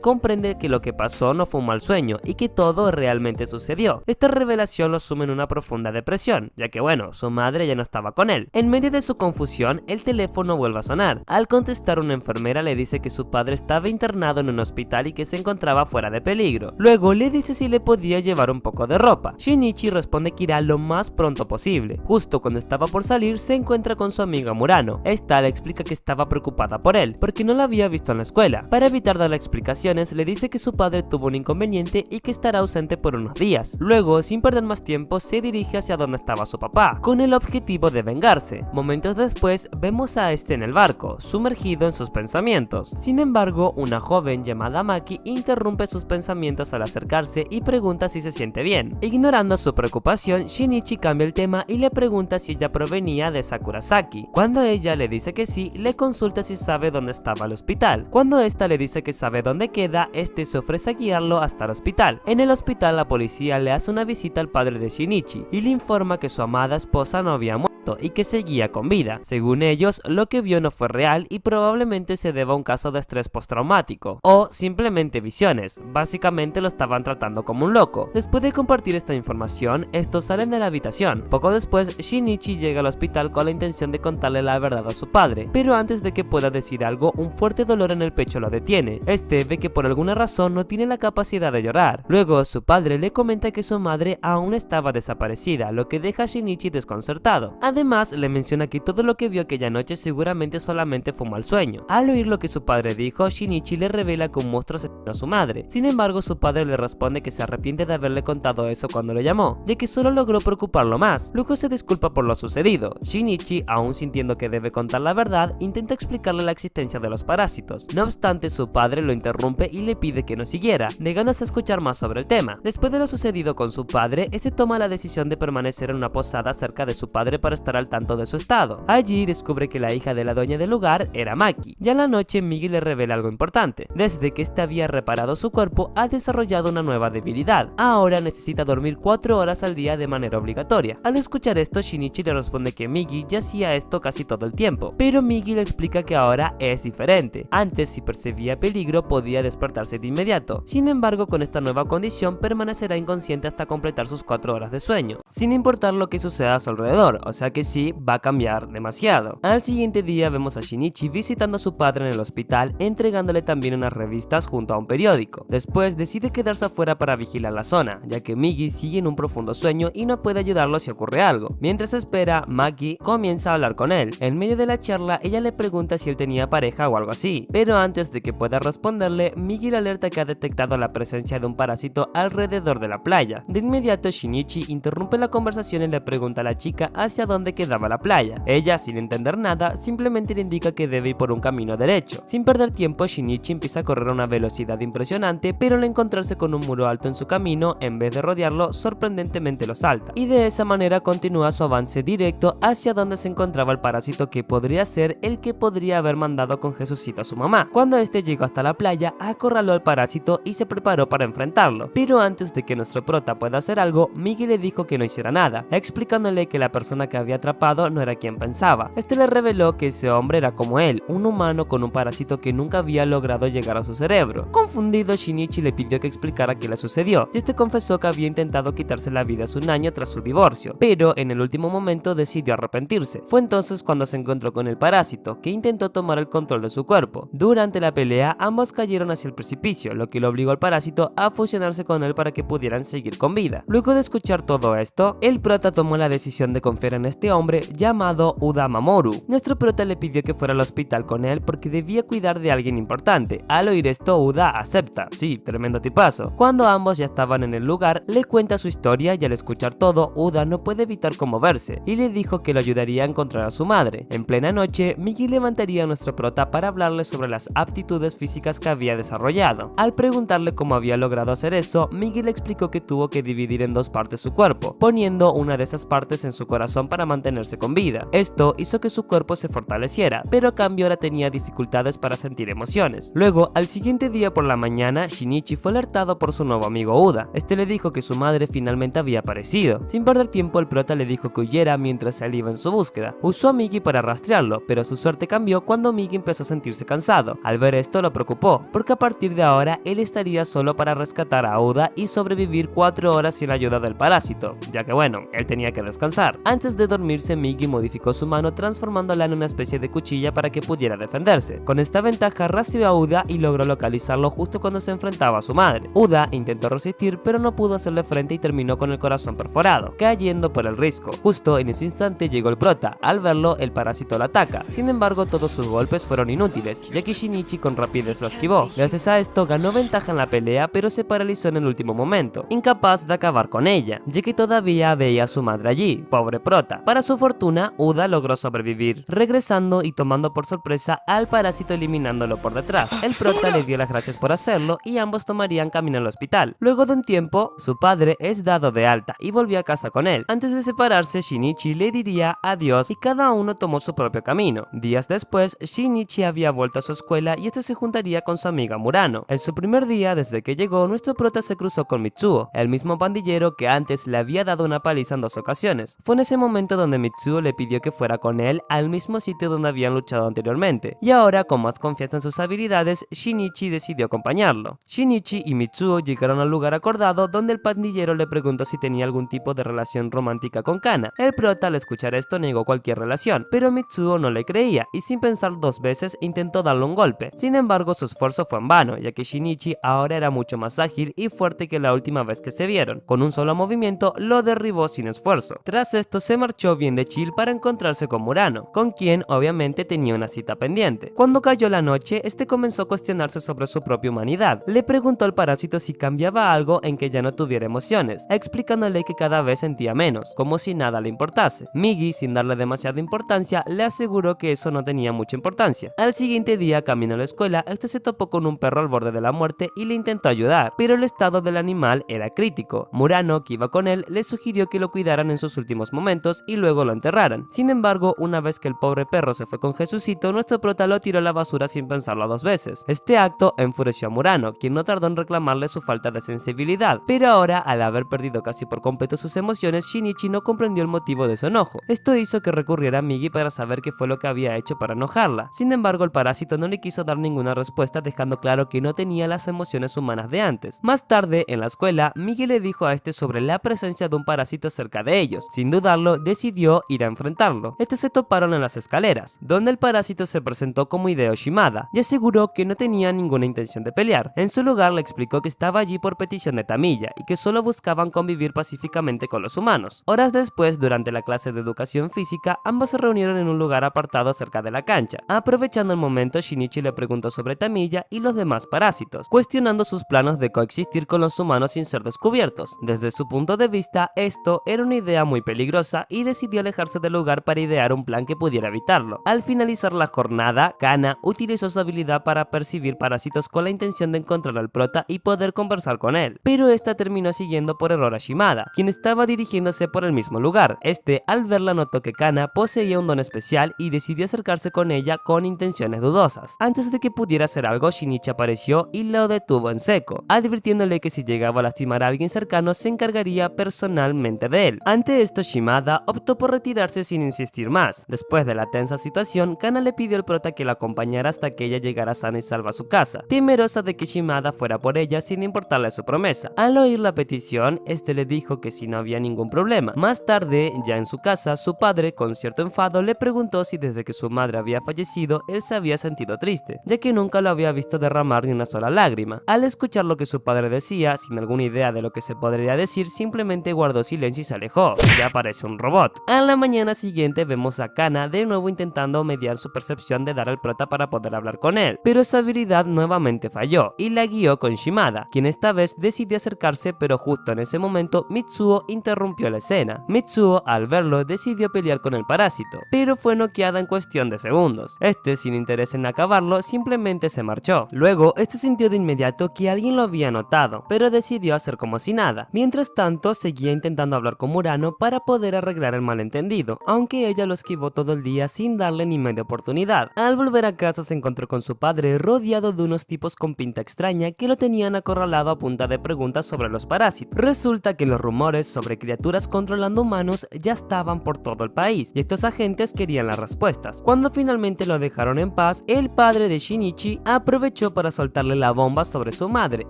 comprende que lo que pasó no fue un mal sueño y que todo realmente sucedió. Esta revelación lo suma en una profunda depresión, ya que bueno, su madre ya no estaba con él. En medio de su confusión, el teléfono vuelve a sonar. Al contestar, una enfermera le dice que su padre estaba internado en un hospital y que se encontraba fuera de peligro. Luego le dice si le podía llevar un poco de ropa. Shinichi responde que irá lo más pronto posible. Justo cuando estaba por salir, se encuentra con su amiga Murano. Esta le explica que estaba preocupada por él, porque no la había visto en la escuela. Para evitar darle explicaciones, le dice que su padre tuvo un inconveniente y que estará ausente por unos días. Luego, sin perder más tiempo, se dirige hacia donde estaba su papá, con el objetivo de vengarse. Momentos después, vemos a este en el barco, sumergido en sus pensamientos. Sin embargo, una joven llamada Maki interrumpe sus pensamientos al acercarse y pregunta si se siente bien. Ignorando su preocupación, Shinichi cambia el tema y le pregunta si ella provenía de Sakurasaki. Cuando ella le dice que sí, le consulta si sabe dónde estaba el hospital. Cuando esta le dice que sabe dónde queda, este se ofrece a guiarlo hasta el hospital. En el hospital, la policía le hace una visita al padre de Shinichi y le informa que su amada esposa no había muerto y que seguía con vida. Según ellos, lo que vio no fue real y probablemente se deba a un caso de estrés postraumático o simplemente visiones. Básicamente lo estaban tratando como un loco. Después de compartir esta información, estos salen de la habitación. Poco después, Shinichi llega al hospital con la intención de contarle la verdad a su padre, pero antes de que pueda decir algo, un fuerte dolor en el pecho lo detiene. Este ve que por alguna razón no tiene la capacidad de llorar. Luego, su padre le comenta que su madre aún estaba desaparecida, lo que deja a Shinichi desconcertado. Además, le menciona que todo lo que vio aquella noche seguramente solamente fue un mal sueño. Al oír lo que su padre dijo, Shinichi le revela que un monstruo asesinó a su madre. Sin embargo, su padre le responde que se arrepiente de haberle contado eso cuando lo llamó, ya que solo logró preocuparlo más. Luego se disculpa por lo sucedido. Shinichi, aún sintiendo que debe contar la verdad, intenta explicarle la existencia de los parásitos. No obstante, su padre lo interrumpe y le pide que no siguiera, negándose a escuchar más sobre el tema. Después de lo sucedido con su padre, este toma la decisión de permanecer en una posada cerca de su padre para estar al tanto de su estado. Allí descubre que la hija de la dueña del lugar era Maki. Ya en la noche, Migi le revela algo importante. Desde que este había reparado su cuerpo, ha desarrollado una nueva debilidad. Ahora necesita dormir 4 horas al día de manera obligatoria. Al escuchar esto, Shinichi le responde que Migi ya hacía esto casi todo el tiempo, pero Migi le explica que ahora es diferente. Antes, si percibía peligro, podía despertarse de inmediato. Sin embargo, con esta nueva condición, permanecerá inconsciente hasta completar sus 4 horas de sueño, sin importar lo que suceda a su alrededor, o sea que sí va a cambiar demasiado. Al siguiente día vemos a Shinichi visitando a su padre en el hospital, entregándole también unas revistas junto a un periódico. Después decide quedarse afuera para vigilar la zona, ya que Migi sigue en un profundo sueño y no puede ayudarlo si ocurre algo. Mientras espera, Maki comienza a hablar con él. En medio de la charla, ella le pregunta si él tenía pareja o algo así, pero antes de que pueda responderle, Migi le alerta que ha detectado la presencia de un parásito alrededor de la playa. De inmediato, Shinichi interrumpe la conversación y le pregunta a la chica hacia dónde quedaba la playa. Ella, sin entender nada, simplemente le indica que debe ir por un camino derecho. Sin perder tiempo, Shinichi empieza a correr a una velocidad impresionante, pero al encontrarse con un muro alto en su camino, en vez de rodearlo, sorprendentemente lo salta, y de esa manera continúa su avance directo hacia donde se encontraba el parásito que podría ser el que podría haber mandado con Jesucito a su mamá. Cuando este llegó hasta la playa, acorraló al parásito y se preparó para enfrentarlo, pero antes de que nuestro prota pueda hacer algo, Migi le dijo que no hiciera nada, explicándole que la persona que había atrapado no era quien pensaba. Este le reveló que ese hombre era como él, un humano con un parásito que nunca había logrado llegar a su cerebro. Confundido, Shinichi le pidió que explicara qué le sucedió, y este confesó que había intentado quitarse la vida hace un año tras su divorcio, pero en el último momento decidió arrepentirse. Fue entonces cuando se encontró con el parásito, que intentó tomar el control de su cuerpo. Durante la pelea, ambos cayeron hacia el precipicio, lo que lo obligó al parásito a fusionarse con él para que pudieran seguir con vida. Luego de escuchar todo esto, el prota tomó la decisión de confiar en este hombre llamado Uda Mamoru. Nuestro prota le pidió que fuera al hospital con él porque debía cuidar de alguien importante. Al oír esto, Uda acepta. Sí, tremendo tipazo. caso. Cuando ambos ya estaban en el lugar, le cuenta su historia y al escuchar todo, Uda no puede evitar conmoverse y le dijo que lo ayudaría a encontrar a su madre. En plena noche, Migi levantaría a nuestro prota para hablarle sobre las aptitudes físicas que había desarrollado. Al preguntarle cómo había logrado hacer eso, Migi le explicó que tuvo que dividir en dos partes su cuerpo, poniendo una de esas partes en su corazón para mantenerse con vida. Esto hizo que su cuerpo se fortaleciera, pero a cambio ahora tenía dificultades para sentir emociones. Luego, al siguiente día por la mañana, Shinichi fue alertado por su nuevo amigo Uda. Este le dijo que su madre finalmente había aparecido. Sin perder tiempo, el prota le dijo que huyera mientras él iba en su búsqueda. Usó a Migi para rastrearlo, pero su suerte cambió cuando Migi empezó a sentirse cansado. Al ver esto lo preocupó, porque a partir de ahora él estaría solo para rescatar a Uda y sobrevivir 4 horas sin la ayuda del parásito, ya que bueno, él tenía que descansar. Antes de dormirse, Migi modificó su mano transformándola en una especie de cuchilla para que pudiera defenderse. Con esta ventaja rastreó a Uda y logró localizarlo justo cuando se enfrentaba a su madre. Uda intentó resistir, pero no pudo hacerle frente y terminó con el corazón perforado, cayendo por el risco. Justo en ese instante llegó el prota. Al verlo, el parásito lo ataca. Sin embargo, todos sus golpes fueron inútiles, ya que Shinichi con rapidez lo esquivó. Gracias a esto ganó ventaja en la pelea, pero se paralizó en el último momento, incapaz de acabar con ella, ya que todavía veía a su madre allí. Pobre prota. Para su fortuna, Uda logró sobrevivir, regresando y tomando por sorpresa al parásito eliminándolo por detrás. El prota le dio las gracias por hacerlo y ambos tomarían camino al hospital. Luego de un tiempo, su padre es dado de alta y volvió a casa con él. Antes de separarse, Shinichi le diría adiós y cada uno tomó su propio camino. Días después, Shinichi había vuelto a su escuela y este se juntaría con su amiga Murano. En su primer día desde que llegó, nuestro prota se cruzó con Mitsuo, el mismo pandillero que antes le había dado una paliza en 2 ocasiones. Fue en ese momento donde Mitsuo le pidió que fuera con él al mismo sitio donde habían luchado anteriormente, y ahora con más confianza en sus habilidades, Shinichi decidió acompañarlo. Shinichi y Mitsuo llegaron al lugar acordado donde el pandillero le preguntó si tenía algún tipo de relación romántica con Kana. El prota al escuchar esto negó cualquier relación, pero Mitsuo no le creía y sin pensar 2 veces intentó darle un golpe. Sin embargo, su esfuerzo fue en vano, ya que Shinichi ahora era mucho más ágil y fuerte que la última vez que se vieron. Con un solo movimiento lo derribó sin esfuerzo. Tras esto se marchó bien de chill para encontrarse con Murano, con quien obviamente tenía una cita pendiente. Cuando cayó la noche, este comenzó a cuestionarse sobre su propia humanidad. Le preguntó al parásito si cambiaba algo en que ya no tuviera emociones, explicándole que cada vez sentía menos, como si nada le importase. Migi, sin darle demasiada importancia, le aseguró que eso no tenía mucha importancia. Al siguiente día, camino a la escuela, este se topó con un perro al borde de la muerte y le intentó ayudar, pero el estado del animal era crítico. Murano, que iba con él, le sugirió que lo cuidaran en sus últimos momentos y luego lo enterraran. Sin embargo, una vez que el pobre perro se fue con Jesucito, nuestro prota lo tiró a la basura sin pensarlo 2 veces. Este acto enfureció a Murano, quien no tardó en reclamarle su falta de sensibilidad, pero ahora, al haber perdido casi por completo sus emociones, Shinichi no comprendió el motivo de su enojo. Esto hizo que recurriera a Migi para saber qué fue lo que había hecho para enojarla. Sin embargo, el parásito no le quiso dar ninguna respuesta, dejando claro que no tenía las emociones humanas de antes. Más tarde, en la escuela, Migi le dijo a este sobre la presencia de un parásito cerca de ellos. Sin dudarlo, decidió ir a enfrentarlo. Se toparon en las escaleras, donde el parásito se presentó como Hideo Shimada y aseguró que no tenía ninguna intención de pelear. En su lugar le explicó que estaba allí por petición de Tamiya y que solo buscaban convivir pacíficamente con los humanos. Horas después, durante la clase de educación física, ambos se reunieron en un lugar apartado cerca de la cancha. Aprovechando el momento, Shinichi le preguntó sobre Tamiya y los demás parásitos, cuestionando sus planos de coexistir con los humanos sin ser descubiertos. Desde su punto de vista, esto era una idea muy peligrosa y decidió alejarse del lugar para idear un plan que pudiera evitarlo. Al finalizar la jornada, Kana utilizó su habilidad para percibir parásitos con la intención de encontrar al prota y poder conversar con él, pero esta terminó siguiendo por error a Shimada, quien estaba dirigiéndose por el mismo lugar. Al verla notó que Kana poseía un don especial y decidió acercarse con ella con intenciones dudosas. Antes de que pudiera hacer algo, Shinichi apareció y lo detuvo en seco, advirtiéndole que si llegaba a lastimar a alguien cercano se encargaría personalmente de él. Ante esto, Shimada optó por retirarse sin insistir más. Después de la tensa situación, Kana le pidió al prota que la acompañara hasta que ella llegara sana y salva a su casa, temerosa de que Shimada fuera por ella sin importarle su promesa. Al oír la petición, le dijo que si no había ningún problema. Más tarde, ya en su casa, su padre, con cierto enfado, le preguntó si desde que su madre había fallecido, él se había sentido triste, ya que nunca lo había visto derramar ni una sola lágrima. Al escuchar lo que su padre decía, sin alguna idea de lo que se podría decir, simplemente guardó silencio y se alejó. Ya parece un robot. A la mañana siguiente vemos a Kana de nuevo intentando mediar su percepción de dar al prota para poder hablar con él, pero esa habilidad nuevamente falló y la guió con Shimada, quien esta vez decidió acercarse, pero justo en ese momento Mitsuo interrumpió la escena. Mitsuo, al verlo, decidió pelear con el parásito, pero fue noqueada en cuestión de segundos. Este, sin interés en acabarlo, simplemente se marchó. Luego, este sintió de inmediato que alguien lo había notado, pero decidió hacer como si nada. Mientras tanto, seguía intentando hablar con Murano para poder arreglar el malentendido, aunque ella lo esquivó todo el día sin darle ni media oportunidad. Al volver a casa se encontró con su padre rodeado de unos tipos con pinta extraña que lo tenían acorralado a punta de preguntas sobre los parásitos. Resulta que los rumores sobre criaturas controlando humanos ya estaban por todo el país y estos agentes querían las respuestas. Cuando finalmente lo dejaron en paz, el padre de Shinichi aprovechó para soltarle la bomba sobre su madre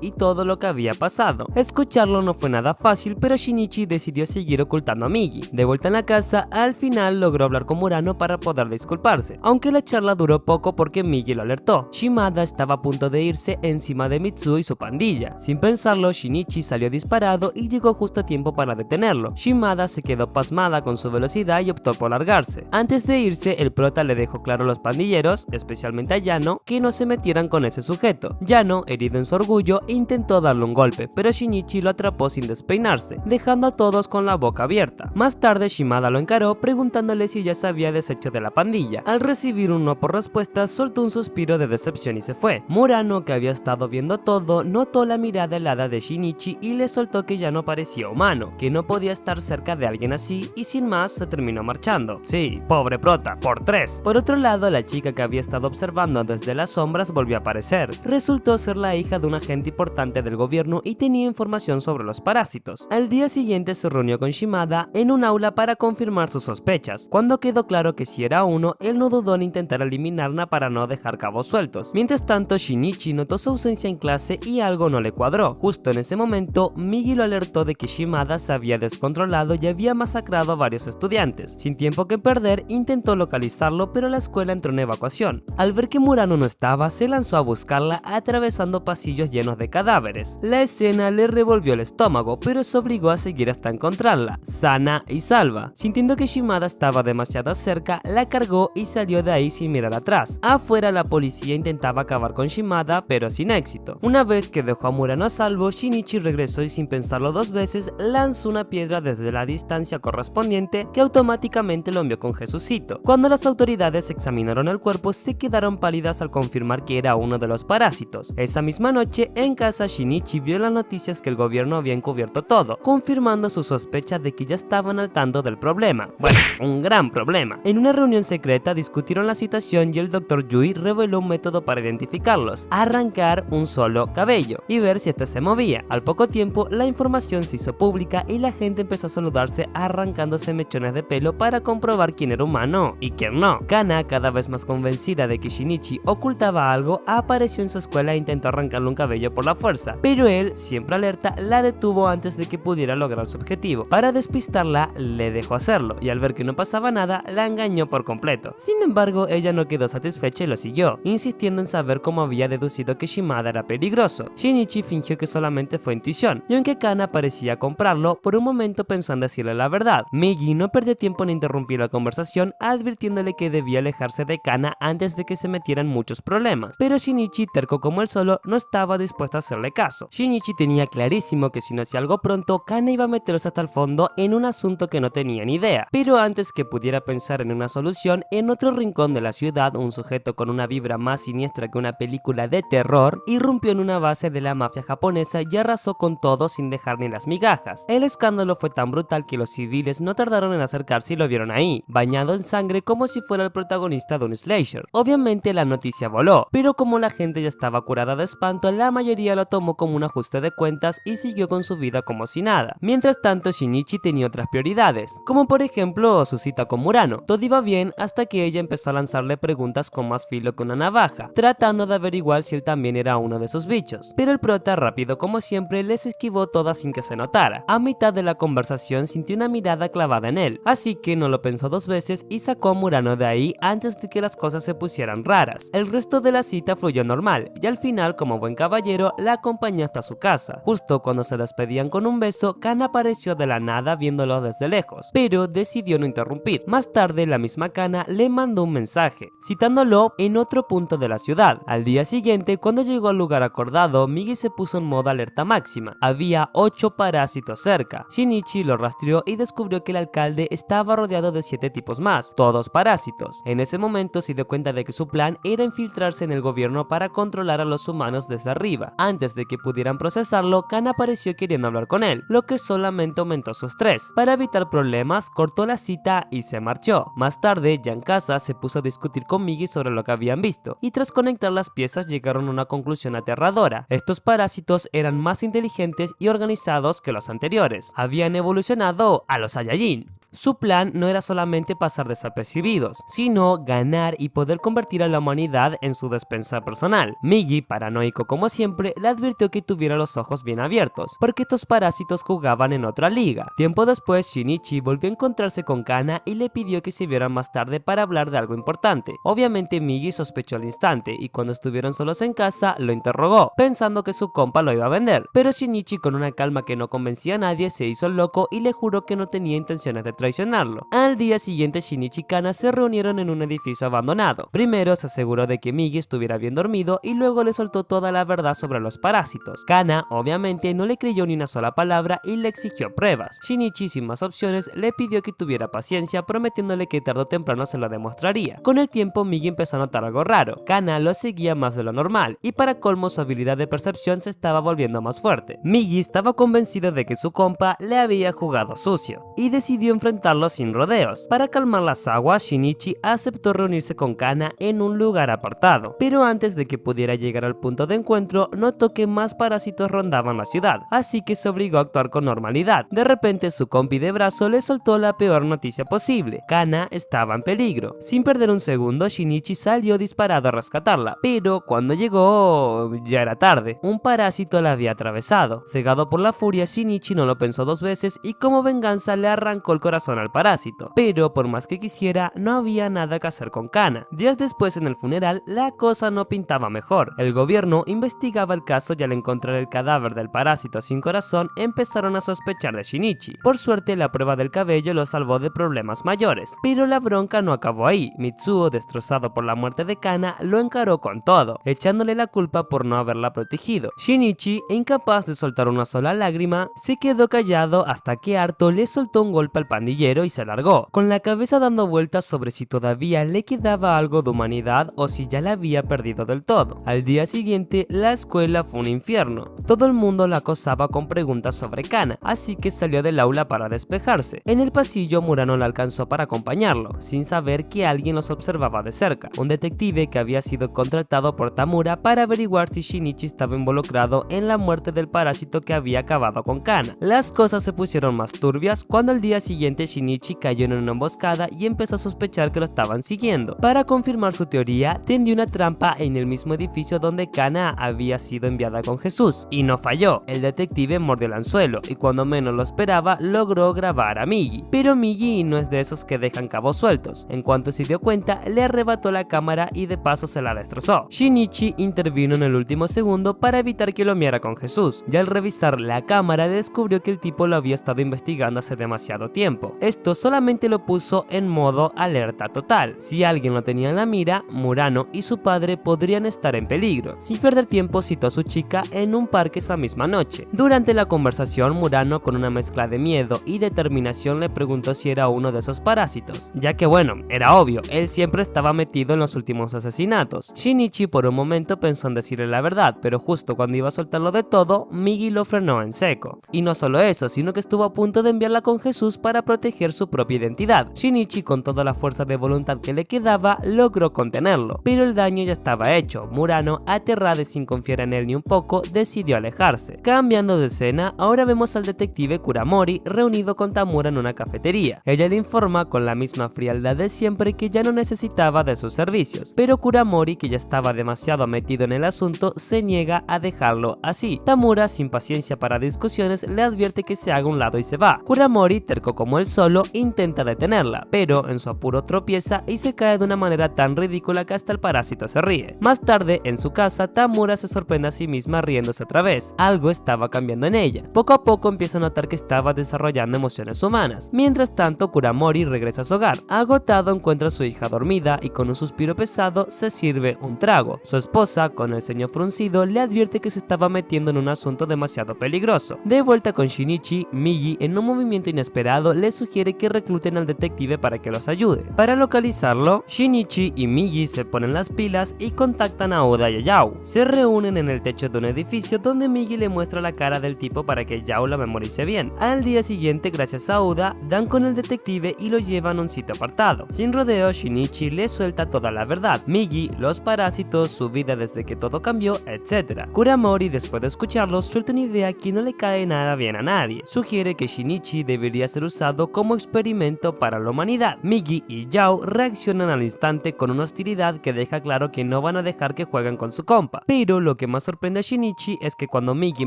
y todo lo que había pasado. Escucharlo no fue nada fácil, pero Shinichi decidió seguir ocultando a Migi. De vuelta en la casa, al final logró hablar con Murano para poder disculparse, aunque la charla duró poco porque Migi lo alertó. Shimada estaba a punto de irse encima de Mitsuo y su pandilla. Sin pensarlo, Shinichi salió disparado y llegó justo a tiempo para detenerlo. Shimada se quedó pasmada con su velocidad y optó por largarse. Antes de irse, el prota le dejó claro a los pandilleros, especialmente a Yano, que no se metieran con ese sujeto. Yano, herido en su orgullo, intentó darle un golpe, pero Shinichi lo atrapó sin despeinarse, dejando a todos con la boca abierta. Más tarde, Shimada lo encaró preguntándole si ya se había deshecho de la pandilla. Al recibir un no por respuesta, soltó un suspiro de decepción y se fue. Murano, que había estado viendo todo, notó la mirada helada de Shinichi y le soltó que ya no parecía humano, que no podía estar cerca de alguien así, y sin más se terminó marchando. Sí, pobre prota, por 3. Por otro lado, la chica que había estado observando desde las sombras volvió a aparecer. Resultó ser la hija de un agente importante del gobierno y tenía información sobre los parásitos. Al día siguiente se reunió con Shimada en un aula para confirmar sus sospechas. Cuando quedó claro que si era uno, él no dudó en intentar eliminarla para no dejar cabos sueltos. Mientras tanto, Shinichi notó su ausencia en clase y algo no le cuadró. Justo en ese momento, Migi lo alertó de que Shimada se había descontrolado y había masacrado a varios estudiantes. Sin tiempo que perder, intentó localizarlo, pero la escuela entró en evacuación. Al ver que Murano no estaba, se lanzó a buscarla atravesando pasillos llenos de cadáveres. La escena le revolvió el estómago, pero se obligó a seguir hasta encontrarla, sana y salva. Sintiendo que Shimada estaba demasiado cerca, la cargó y salió de ahí sin mirar atrás. Afuera, la policía intentaba acabar con Shimada, pero sin éxito. Una vez que dejó a Murano a salvo, Shinichi regresó y sin pensarlo 2 veces, lanzó una piedra desde la distancia correspondiente que automáticamente lo envió con Jesucito. Cuando las autoridades examinaron el cuerpo, se quedaron pálidas al confirmar que era uno de los parásitos. Esa misma noche, en casa, Shinichi vio las noticias que el gobierno había encubierto todo, confirmando su sospecha de que ya estaban al tanto del problema. Bueno, un gran problema. En una reunión secreta discutieron la situación y el Dr. Yui reveló un método para identificarlos: arrancar un solo cabello y ver si este se movía. Al poco tiempo, la información se hizo pública y la gente empezó a saludarse arrancándose mechones de pelo para comprobar quién era humano y quién no. Kana, cada vez más convencida de que Shinichi ocultaba algo, apareció en su escuela e intentó arrancarle un cabello por la fuerza, pero él, siempre alerta, la detuvo antes de que pudiera lograr su objetivo. Para despistarla, le dejó hacerlo y al ver que no pasaba nada, la engañó por completo. Sin embargo, ella no quedó satisfecha y lo siguió, insistiendo en saber cómo había deducido que Shimada era peligroso. Shinichi fingió que solamente fue intuición, y aunque Kana parecía comprarlo, por un momento pensó en decirle la verdad. Migi no perdió tiempo en interrumpir la conversación, advirtiéndole que debía alejarse de Kana antes de que se metieran muchos problemas, pero Shinichi, terco como él solo, no estaba dispuesto a hacerle caso. Shinichi tenía clarísimo que si no hacía algo pronto, Kana iba a meterse hasta el fondo en un asunto que no tenía ni idea. Pero antes que pudiera pensar en una solución, en otro rincón de la ciudad, un sujeto con una vibra más siniestra que una película de terror irrumpió en una base de la mafia japonesa y arrasó con todo sin dejar ni las migajas. El escándalo fue tan brutal que los civiles no tardaron en acercarse y lo vieron ahí, bañado en sangre como si fuera el protagonista de un slasher. Obviamente la noticia voló, pero como la gente ya estaba curada de espanto, la mayoría lo tomó como un ajuste de cuentas y siguió con su vida como si nada. Mientras tanto, Shinichi tenía otras prioridades, como por ejemplo su cita con Murano. Todo iba bien hasta que ella empezó a lanzarle preguntas con más filo que una navaja, tratando de averiguar si él también era uno de sus bichos. Pero el prota, rápido como siempre, les esquivó todas sin que se notara. A mitad de la conversación sintió una mirada clavada en él, así que no lo pensó 2 veces y sacó a Murano de ahí antes de que las cosas se pusieran raras. El resto de la cita fluyó normal y al final, como buen caballero, la acompañó hasta su casa. Justo cuando se despedían con un beso, Kana apareció de la nada viéndolo desde lejos, pero decidió no interrumpir. Más tarde, la misma Kana le mandó un mensaje, citándolo en otro punto de la ciudad. Al día siguiente, cuando llegó al lugar acordado asustado, Migi se puso en modo alerta máxima. Había 8 parásitos cerca. Shinichi lo rastreó y descubrió que el alcalde estaba rodeado de 7 tipos más, todos parásitos. En ese momento se dio cuenta de que su plan era infiltrarse en el gobierno para controlar a los humanos desde arriba. Antes de que pudieran procesarlo, Kana apareció queriendo hablar con él, lo que solamente aumentó su estrés. Para evitar problemas, cortó la cita y se marchó. Más tarde, ya en casa, se puso a discutir con Migi sobre lo que habían visto, y tras conectar las piezas llegaron a una conclusión aterradora. Estos parásitos eran más inteligentes y organizados que los anteriores. Habían evolucionado a los Saiyajin. Su plan no era solamente pasar desapercibidos, sino ganar y poder convertir a la humanidad en su despensa personal. Migi, paranoico como siempre, le advirtió que tuviera los ojos bien abiertos, porque estos parásitos jugaban en otra liga. Tiempo después, Shinichi volvió a encontrarse con Kana y le pidió que se vieran más tarde para hablar de algo importante. Obviamente Migi sospechó al instante y cuando estuvieron solos en casa, lo interrogó, pensando que su compa lo iba a vender. Pero Shinichi, con una calma que no convencía a nadie, se hizo el loco y le juró que no tenía intenciones de traicionarlo. Al día siguiente, Shinichi y Kana se reunieron en un edificio abandonado. Primero se aseguró de que Migi estuviera bien dormido y luego le soltó toda la verdad sobre los parásitos. Kana obviamente no le creyó ni una sola palabra y le exigió pruebas. Shinichi, sin más opciones, le pidió que tuviera paciencia, prometiéndole que tarde o temprano se lo demostraría. Con el tiempo, Migi empezó a notar algo raro. Kana lo seguía más de lo normal y para colmo su habilidad de percepción se estaba volviendo más fuerte. Migi estaba convencido de que su compa le había jugado sucio y decidió enfrentarlo sin rodeos. Para calmar las aguas, Shinichi aceptó reunirse con Kana en un lugar apartado, pero antes de que pudiera llegar al punto de encuentro, notó que más parásitos rondaban la ciudad, así que se obligó a actuar con normalidad. De repente, su compi de brazo le soltó la peor noticia posible: Kana estaba en peligro. Sin perder un segundo, Shinichi salió disparado a rescatarla, pero cuando llegó, ya era tarde. Un parásito la había atravesado. Cegado por la furia, Shinichi no lo pensó dos veces y como venganza le arrancó el corazón al parásito, pero por más que quisiera, no había nada que hacer con Kana. Días después, en el funeral, la cosa no pintaba mejor. El gobierno investigaba el caso y al encontrar el cadáver del parásito sin corazón, empezaron a sospechar de Shinichi. Por suerte, la prueba del cabello lo salvó de problemas mayores, pero la bronca no acabó ahí. Mitsuo, destrozado por la muerte de Kana, lo encaró con todo, echándole la culpa por no haberla protegido. Shinichi, incapaz de soltar una sola lágrima, se quedó callado hasta que harto le soltó un golpe al pandillero y se largó, con la cabeza dando vueltas sobre si todavía le quedaba algo de humanidad o si ya la había perdido del todo. Al día siguiente, la escuela fue un infierno. Todo el mundo la acosaba con preguntas sobre Kana, así que salió del aula para despejarse. En el pasillo, Murano la alcanzó para acompañarlo, sin saber que alguien los observaba de cerca, un detective que había sido contratado por Tamura para averiguar si Shinichi estaba involucrado en la muerte del parásito que había acabado con Kana. Las cosas se pusieron más turbias cuando al día siguiente Shinichi cayó en una emboscada y empezó a sospechar que lo estaban siguiendo. Para confirmar su teoría, tendió una trampa en el mismo edificio donde Kana había sido enviada con Jesús, y no falló. El detective mordió el anzuelo y cuando menos lo esperaba logró grabar a Migi, pero Migi no es de esos que dejan cabos sueltos. En cuanto se dio cuenta, le arrebató la cámara y de paso se la destrozó. Shinichi intervino en el último segundo para evitar que lo miara con Jesús, y al revisar la cámara descubrió que el tipo lo había estado investigando hace demasiado tiempo. Esto solamente lo puso en modo alerta total. Si alguien lo tenía en la mira, Murano y su padre podrían estar en peligro. Sin perder tiempo, citó a su chica en un parque esa misma noche. Durante la conversación, Murano, con una mezcla de miedo y determinación, le preguntó si era uno de esos parásitos, ya que bueno, era obvio, él siempre estaba metido en los últimos asesinatos. Shinichi por un momento pensó en decirle la verdad, pero justo cuando iba a soltarlo de todo, Migi lo frenó en seco. Y no solo eso, sino que estuvo a punto de enviarla con Jesús para proteger su propia identidad. Shinichi, con toda la fuerza de voluntad que le quedaba, logró contenerlo, pero el daño ya estaba hecho. Murano, aterrado y sin confiar en él ni un poco, decidió alejarse. Cambiando de escena, ahora vemos al detective Kuramori reunido con Tamura en una cafetería. Ella le informa con la misma frialdad de siempre que ya no necesitaba de sus servicios, pero Kuramori, que ya estaba demasiado metido en el asunto, se niega a dejarlo así. Tamura, sin paciencia para discusiones, le advierte que se haga a un lado y se va. Kuramori, terco como él solo intenta detenerla, pero en su apuro tropieza y se cae de una manera tan ridícula que hasta el parásito se ríe. Más tarde, en su casa, Tamura se sorprende a sí misma riéndose otra vez. Algo estaba cambiando en ella. Poco a poco empieza a notar que estaba desarrollando emociones humanas. Mientras tanto, Kuramori regresa a su hogar. Agotado, encuentra a su hija dormida y con un suspiro pesado se sirve un trago. Su esposa, con el ceño fruncido, le advierte que se estaba metiendo en un asunto demasiado peligroso. De vuelta con Shinichi, Migi, en un movimiento inesperado, le sugiere que recluten al detective para que los ayude. Para localizarlo, Shinichi y Migi se ponen las pilas y contactan a Oda y a Yao. Se reúnen en el techo de un edificio donde Migi le muestra la cara del tipo para que Yao la memorice bien. Al día siguiente, gracias a Oda, dan con el detective y lo llevan a un sitio apartado. Sin rodeo, Shinichi le suelta toda la verdad: Migi, los parásitos, su vida desde que todo cambió, etc. Kuramori, después de escucharlo, suelta una idea que no le cae nada bien a nadie. Sugiere que Shinichi debería ser usado como experimento para la humanidad. Migi y Yao reaccionan al instante con una hostilidad que deja claro que no van a dejar que jueguen con su compa. Pero lo que más sorprende a Shinichi es que cuando Migi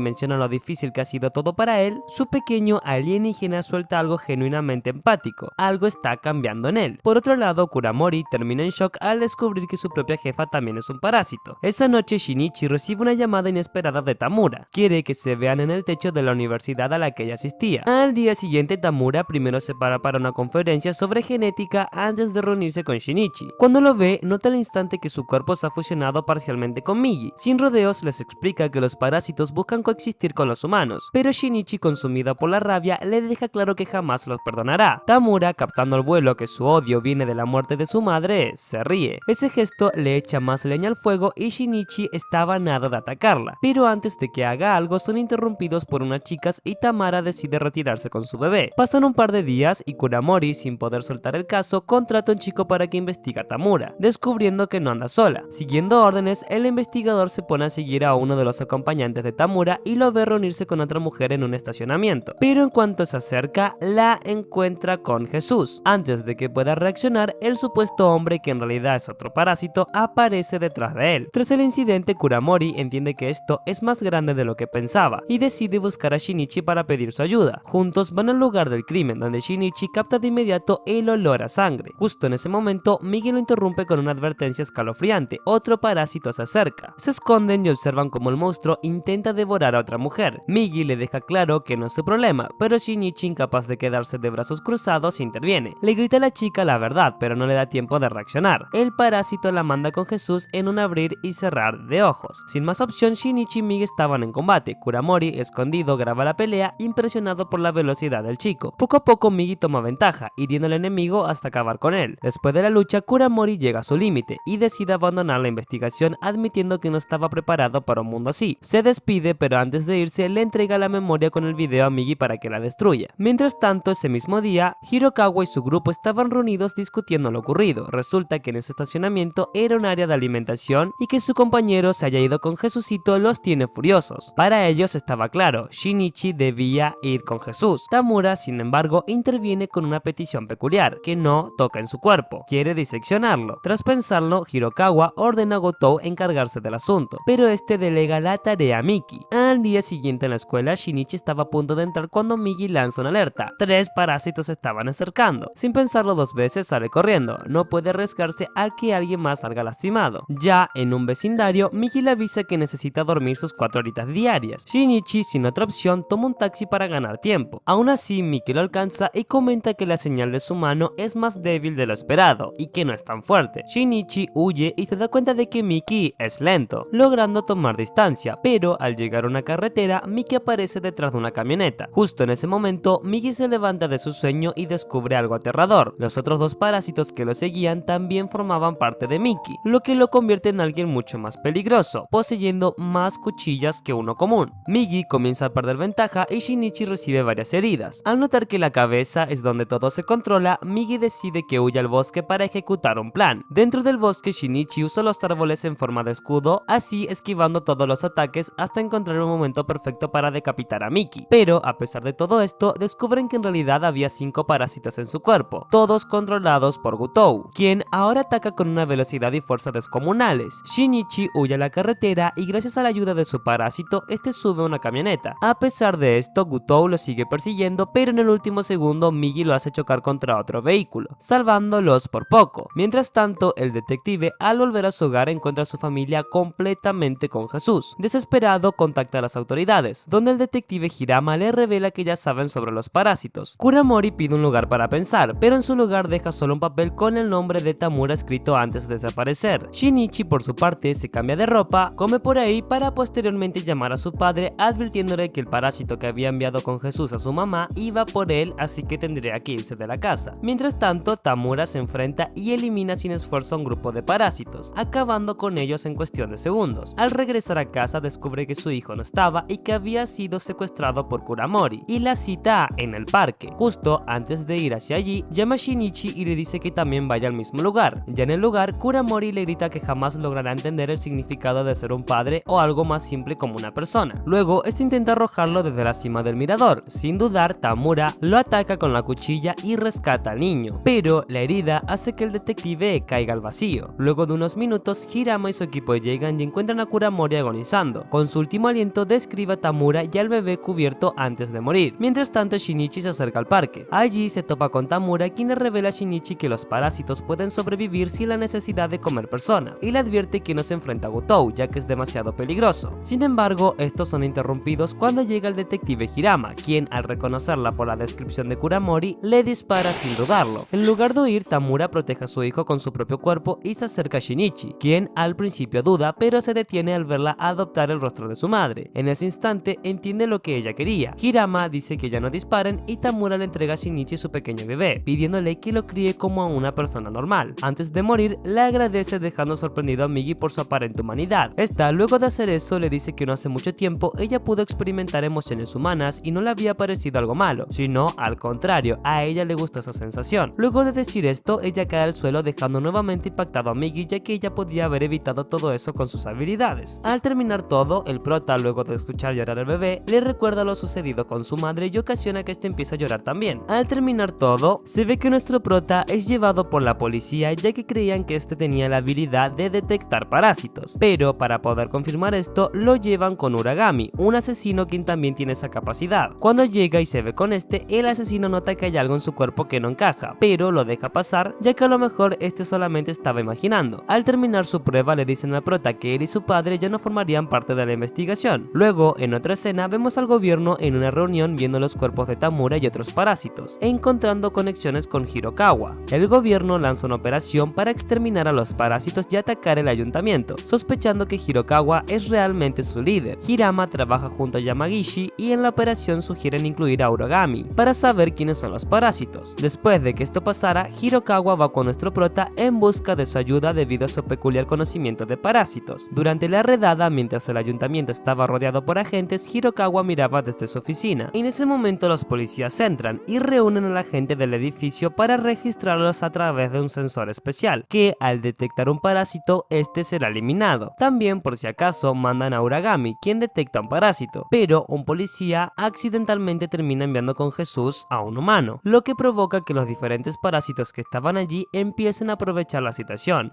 menciona lo difícil que ha sido todo para él, su pequeño alienígena suelta algo genuinamente empático. Algo está cambiando en él. Por otro lado, Kuramori termina en shock al descubrir que su propia jefa también es un parásito. Esa noche, Shinichi recibe una llamada inesperada de Tamura. Quiere que se vean en el techo de la universidad a la que ella asistía. Al día siguiente, Tamura primero se para una conferencia sobre genética antes de reunirse con Shinichi. Cuando lo ve, nota al instante que su cuerpo se ha fusionado parcialmente con Migi. Sin rodeos, les explica que los parásitos buscan coexistir con los humanos, pero Shinichi, consumida por la rabia, le deja claro que jamás los perdonará. Tamura, captando al vuelo que su odio viene de la muerte de su madre, se ríe. Ese gesto le echa más leña al fuego y Shinichi estaba a nada de atacarla, pero antes de que haga algo son interrumpidos por unas chicas y Tamara decide retirarse con su bebé. Pasan un par de días y Kuramori, sin poder soltar el caso, contrata a un chico para que investigue a Tamura, descubriendo que no anda sola. Siguiendo órdenes, el investigador se pone a seguir a uno de los acompañantes de Tamura y lo ve reunirse con otra mujer en un estacionamiento, pero en cuanto se acerca, la encuentra con Jesús. Antes de que pueda reaccionar, el supuesto hombre, que en realidad es otro parásito, aparece detrás de él. Tras el incidente, Kuramori entiende que esto es más grande de lo que pensaba y decide buscar a Shinichi para pedir su ayuda. Juntos van al lugar del crimen, donde Shinichi capta de inmediato el olor a sangre. Justo en ese momento, Migi lo interrumpe con una advertencia escalofriante: otro parásito se acerca. Se esconden y observan cómo el monstruo intenta devorar a otra mujer. Migi le deja claro que no es su problema, pero Shinichi, incapaz de quedarse de brazos cruzados, interviene. Le grita a la chica la verdad, pero no le da tiempo de reaccionar. El parásito la manda con Jesús en un abrir y cerrar de ojos. Sin más opción, Shinichi y Migi estaban en combate. Kuramori, escondido, graba la pelea, impresionado por la velocidad del chico. Poco a poco, Migi toma ventaja, hiriendo al enemigo hasta acabar con él. Después de la lucha, Kuramori llega a su límite y decide abandonar la investigación, admitiendo que no estaba preparado para un mundo así. Se despide, pero antes de irse le entrega la memoria con el video a Migi para que la destruya. Mientras tanto, ese mismo día, Hirokawa y su grupo estaban reunidos discutiendo lo ocurrido. Resulta que en ese estacionamiento era un área de alimentación y que su compañero se haya ido con Jesucito los tiene furiosos. Para ellos estaba claro: Shinichi debía ir con Jesús. Tamura, sin embargo, interviene con una petición peculiar: que no toca en su cuerpo. Quiere diseccionarlo. Tras pensarlo, Hirokawa ordena a Gotou encargarse del asunto, pero este delega la tarea a Miki. Al día siguiente en la escuela, Shinichi estaba a punto de entrar cuando Migi lanza una alerta: 3 parásitos se estaban acercando. Sin pensarlo 2 veces, sale corriendo. No puede arriesgarse a que alguien más salga lastimado. Ya en un vecindario, Migi le avisa que necesita dormir sus 4 horitas diarias. Shinichi, sin otra opción, toma un taxi para ganar tiempo. Aún así, Miki lo alcanza y comenta que la señal de su mano es más débil de lo esperado y que no es tan fuerte. Shinichi huye y se da cuenta de que Miki es lento, logrando tomar distancia, pero al llegar a una carretera, Miki aparece detrás de una camioneta. Justo en ese momento, Miki se levanta de su sueño y descubre algo aterrador: los otros 2 parásitos que lo seguían también formaban parte de Miki, lo que lo convierte en alguien mucho más peligroso, poseyendo más cuchillas que uno común. Migi comienza a perder ventaja y Shinichi recibe varias heridas. Al notar que la cabeza es donde todo se controla, Migi decide que huya al bosque para ejecutar un plan. Dentro del bosque, Shinichi usa los árboles en forma de escudo, así esquivando todos los ataques hasta encontrar un momento perfecto para decapitar a Miki. Pero a pesar de todo esto, descubren que en realidad había 5 parásitos en su cuerpo, todos controlados por Gotou, quien ahora ataca con una velocidad y fuerza descomunales. Shinichi huye a la carretera y gracias a la ayuda de su parásito, este sube a una camioneta. A pesar de esto, Gotou lo sigue persiguiendo, pero en el último último segundo Migi lo hace chocar contra otro vehículo, salvándolos por poco. Mientras tanto, el detective al volver a su hogar encuentra a su familia completamente con Jesús. Desesperado contacta a las autoridades, donde el detective Hirama le revela que ya saben sobre los parásitos. Kuramori pide un lugar para pensar, pero en su lugar deja solo un papel con el nombre de Tamura escrito antes de desaparecer. Shinichi por su parte se cambia de ropa, come por ahí para posteriormente llamar a su padre advirtiéndole que el parásito que había enviado con Jesús a su mamá iba por él, así que tendría que irse de la casa. Mientras tanto, Tamura se enfrenta y elimina sin esfuerzo a un grupo de parásitos, acabando con ellos en cuestión de segundos. Al regresar a casa descubre que su hijo no estaba y que había sido secuestrado por Kuramori, y la cita en el parque. Justo antes de ir hacia allí, llama a Shinichi y le dice que también vaya al mismo lugar. Ya en el lugar, Kuramori le grita que jamás logrará entender el significado de ser un padre o algo más simple como una persona. Luego, este intenta arrojarlo desde la cima del mirador. Sin dudar, Tamura lo ataca con la cuchilla y rescata al niño, pero la herida hace que el detective caiga al vacío. Luego de unos minutos, Hirama y su equipo llegan y encuentran a Kuramori agonizando. Con su último aliento describe a Tamura y al bebé cubierto antes de morir. Mientras tanto, Shinichi se acerca al parque. Allí se topa con Tamura, quien le revela a Shinichi que los parásitos pueden sobrevivir sin la necesidad de comer personas, y le advierte que no se enfrenta a Gotou, ya que es demasiado peligroso. Sin embargo, estos son interrumpidos cuando llega el detective Hirama, quien al reconocerla por la descripción de Kuramori, le dispara sin dudarlo. En lugar de huir, Tamura protege a su hijo con su propio cuerpo y se acerca a Shinichi, quien al principio duda, pero se detiene al verla adoptar el rostro de su madre. En ese instante entiende lo que ella quería. Hirama dice que ya no disparen y Tamura le entrega a Shinichi su pequeño bebé, pidiéndole que lo críe como a una persona normal. Antes de morir, le agradece dejando sorprendido a Migi por su aparente humanidad. Esta, luego de hacer eso, le dice que no hace mucho tiempo ella pudo experimentar emociones humanas y no le había parecido algo malo, sino al contrario, a ella le gustó esa sensación. Luego de decir esto, ella cae al suelo dejando nuevamente impactado a Migi, ya que ella podía haber evitado todo eso con sus habilidades. Al terminar todo, el prota, luego de escuchar llorar al bebé, le recuerda lo sucedido con su madre y ocasiona que este empiece a llorar también. Al terminar todo, se ve que nuestro prota es llevado por la policía, ya que creían que este tenía la habilidad de detectar parásitos, pero para poder confirmar esto, lo llevan con Uragami, un asesino quien también tiene esa capacidad. Cuando llega y se ve con este, el asesino nota que hay algo en su cuerpo que no encaja, pero lo deja pasar, ya que a lo mejor este solamente estaba imaginando. Al terminar su prueba, le dicen al prota que él y su padre ya no formarían parte de la investigación. Luego, en otra escena, vemos al gobierno en una reunión viendo los cuerpos de Tamura y otros parásitos, e encontrando conexiones con Hirokawa. El gobierno lanza una operación para exterminar a los parásitos y atacar el ayuntamiento, sospechando que Hirokawa es realmente su líder. Hirama trabaja junto a Yamagishi y en la operación sugieren incluir a Uragami para saber quiénes son los parásitos. Después de que esto pasara, Hirokawa va con nuestro prota en busca de su ayuda debido a su peculiar conocimiento de parásitos. Durante la redada, mientras el ayuntamiento estaba rodeado por agentes, Hirokawa miraba desde su oficina. En ese momento los policías entran y reúnen a la gente del edificio para registrarlos a través de un sensor especial, que al detectar un parásito, este será eliminado. También, por si acaso, mandan a Uragami, quien detecta un parásito, pero un policía accidentalmente termina enviando con Jesús a un humano, lo que provoca que los diferentes parásitos que estaban allí empiecen a aprovechar la situación.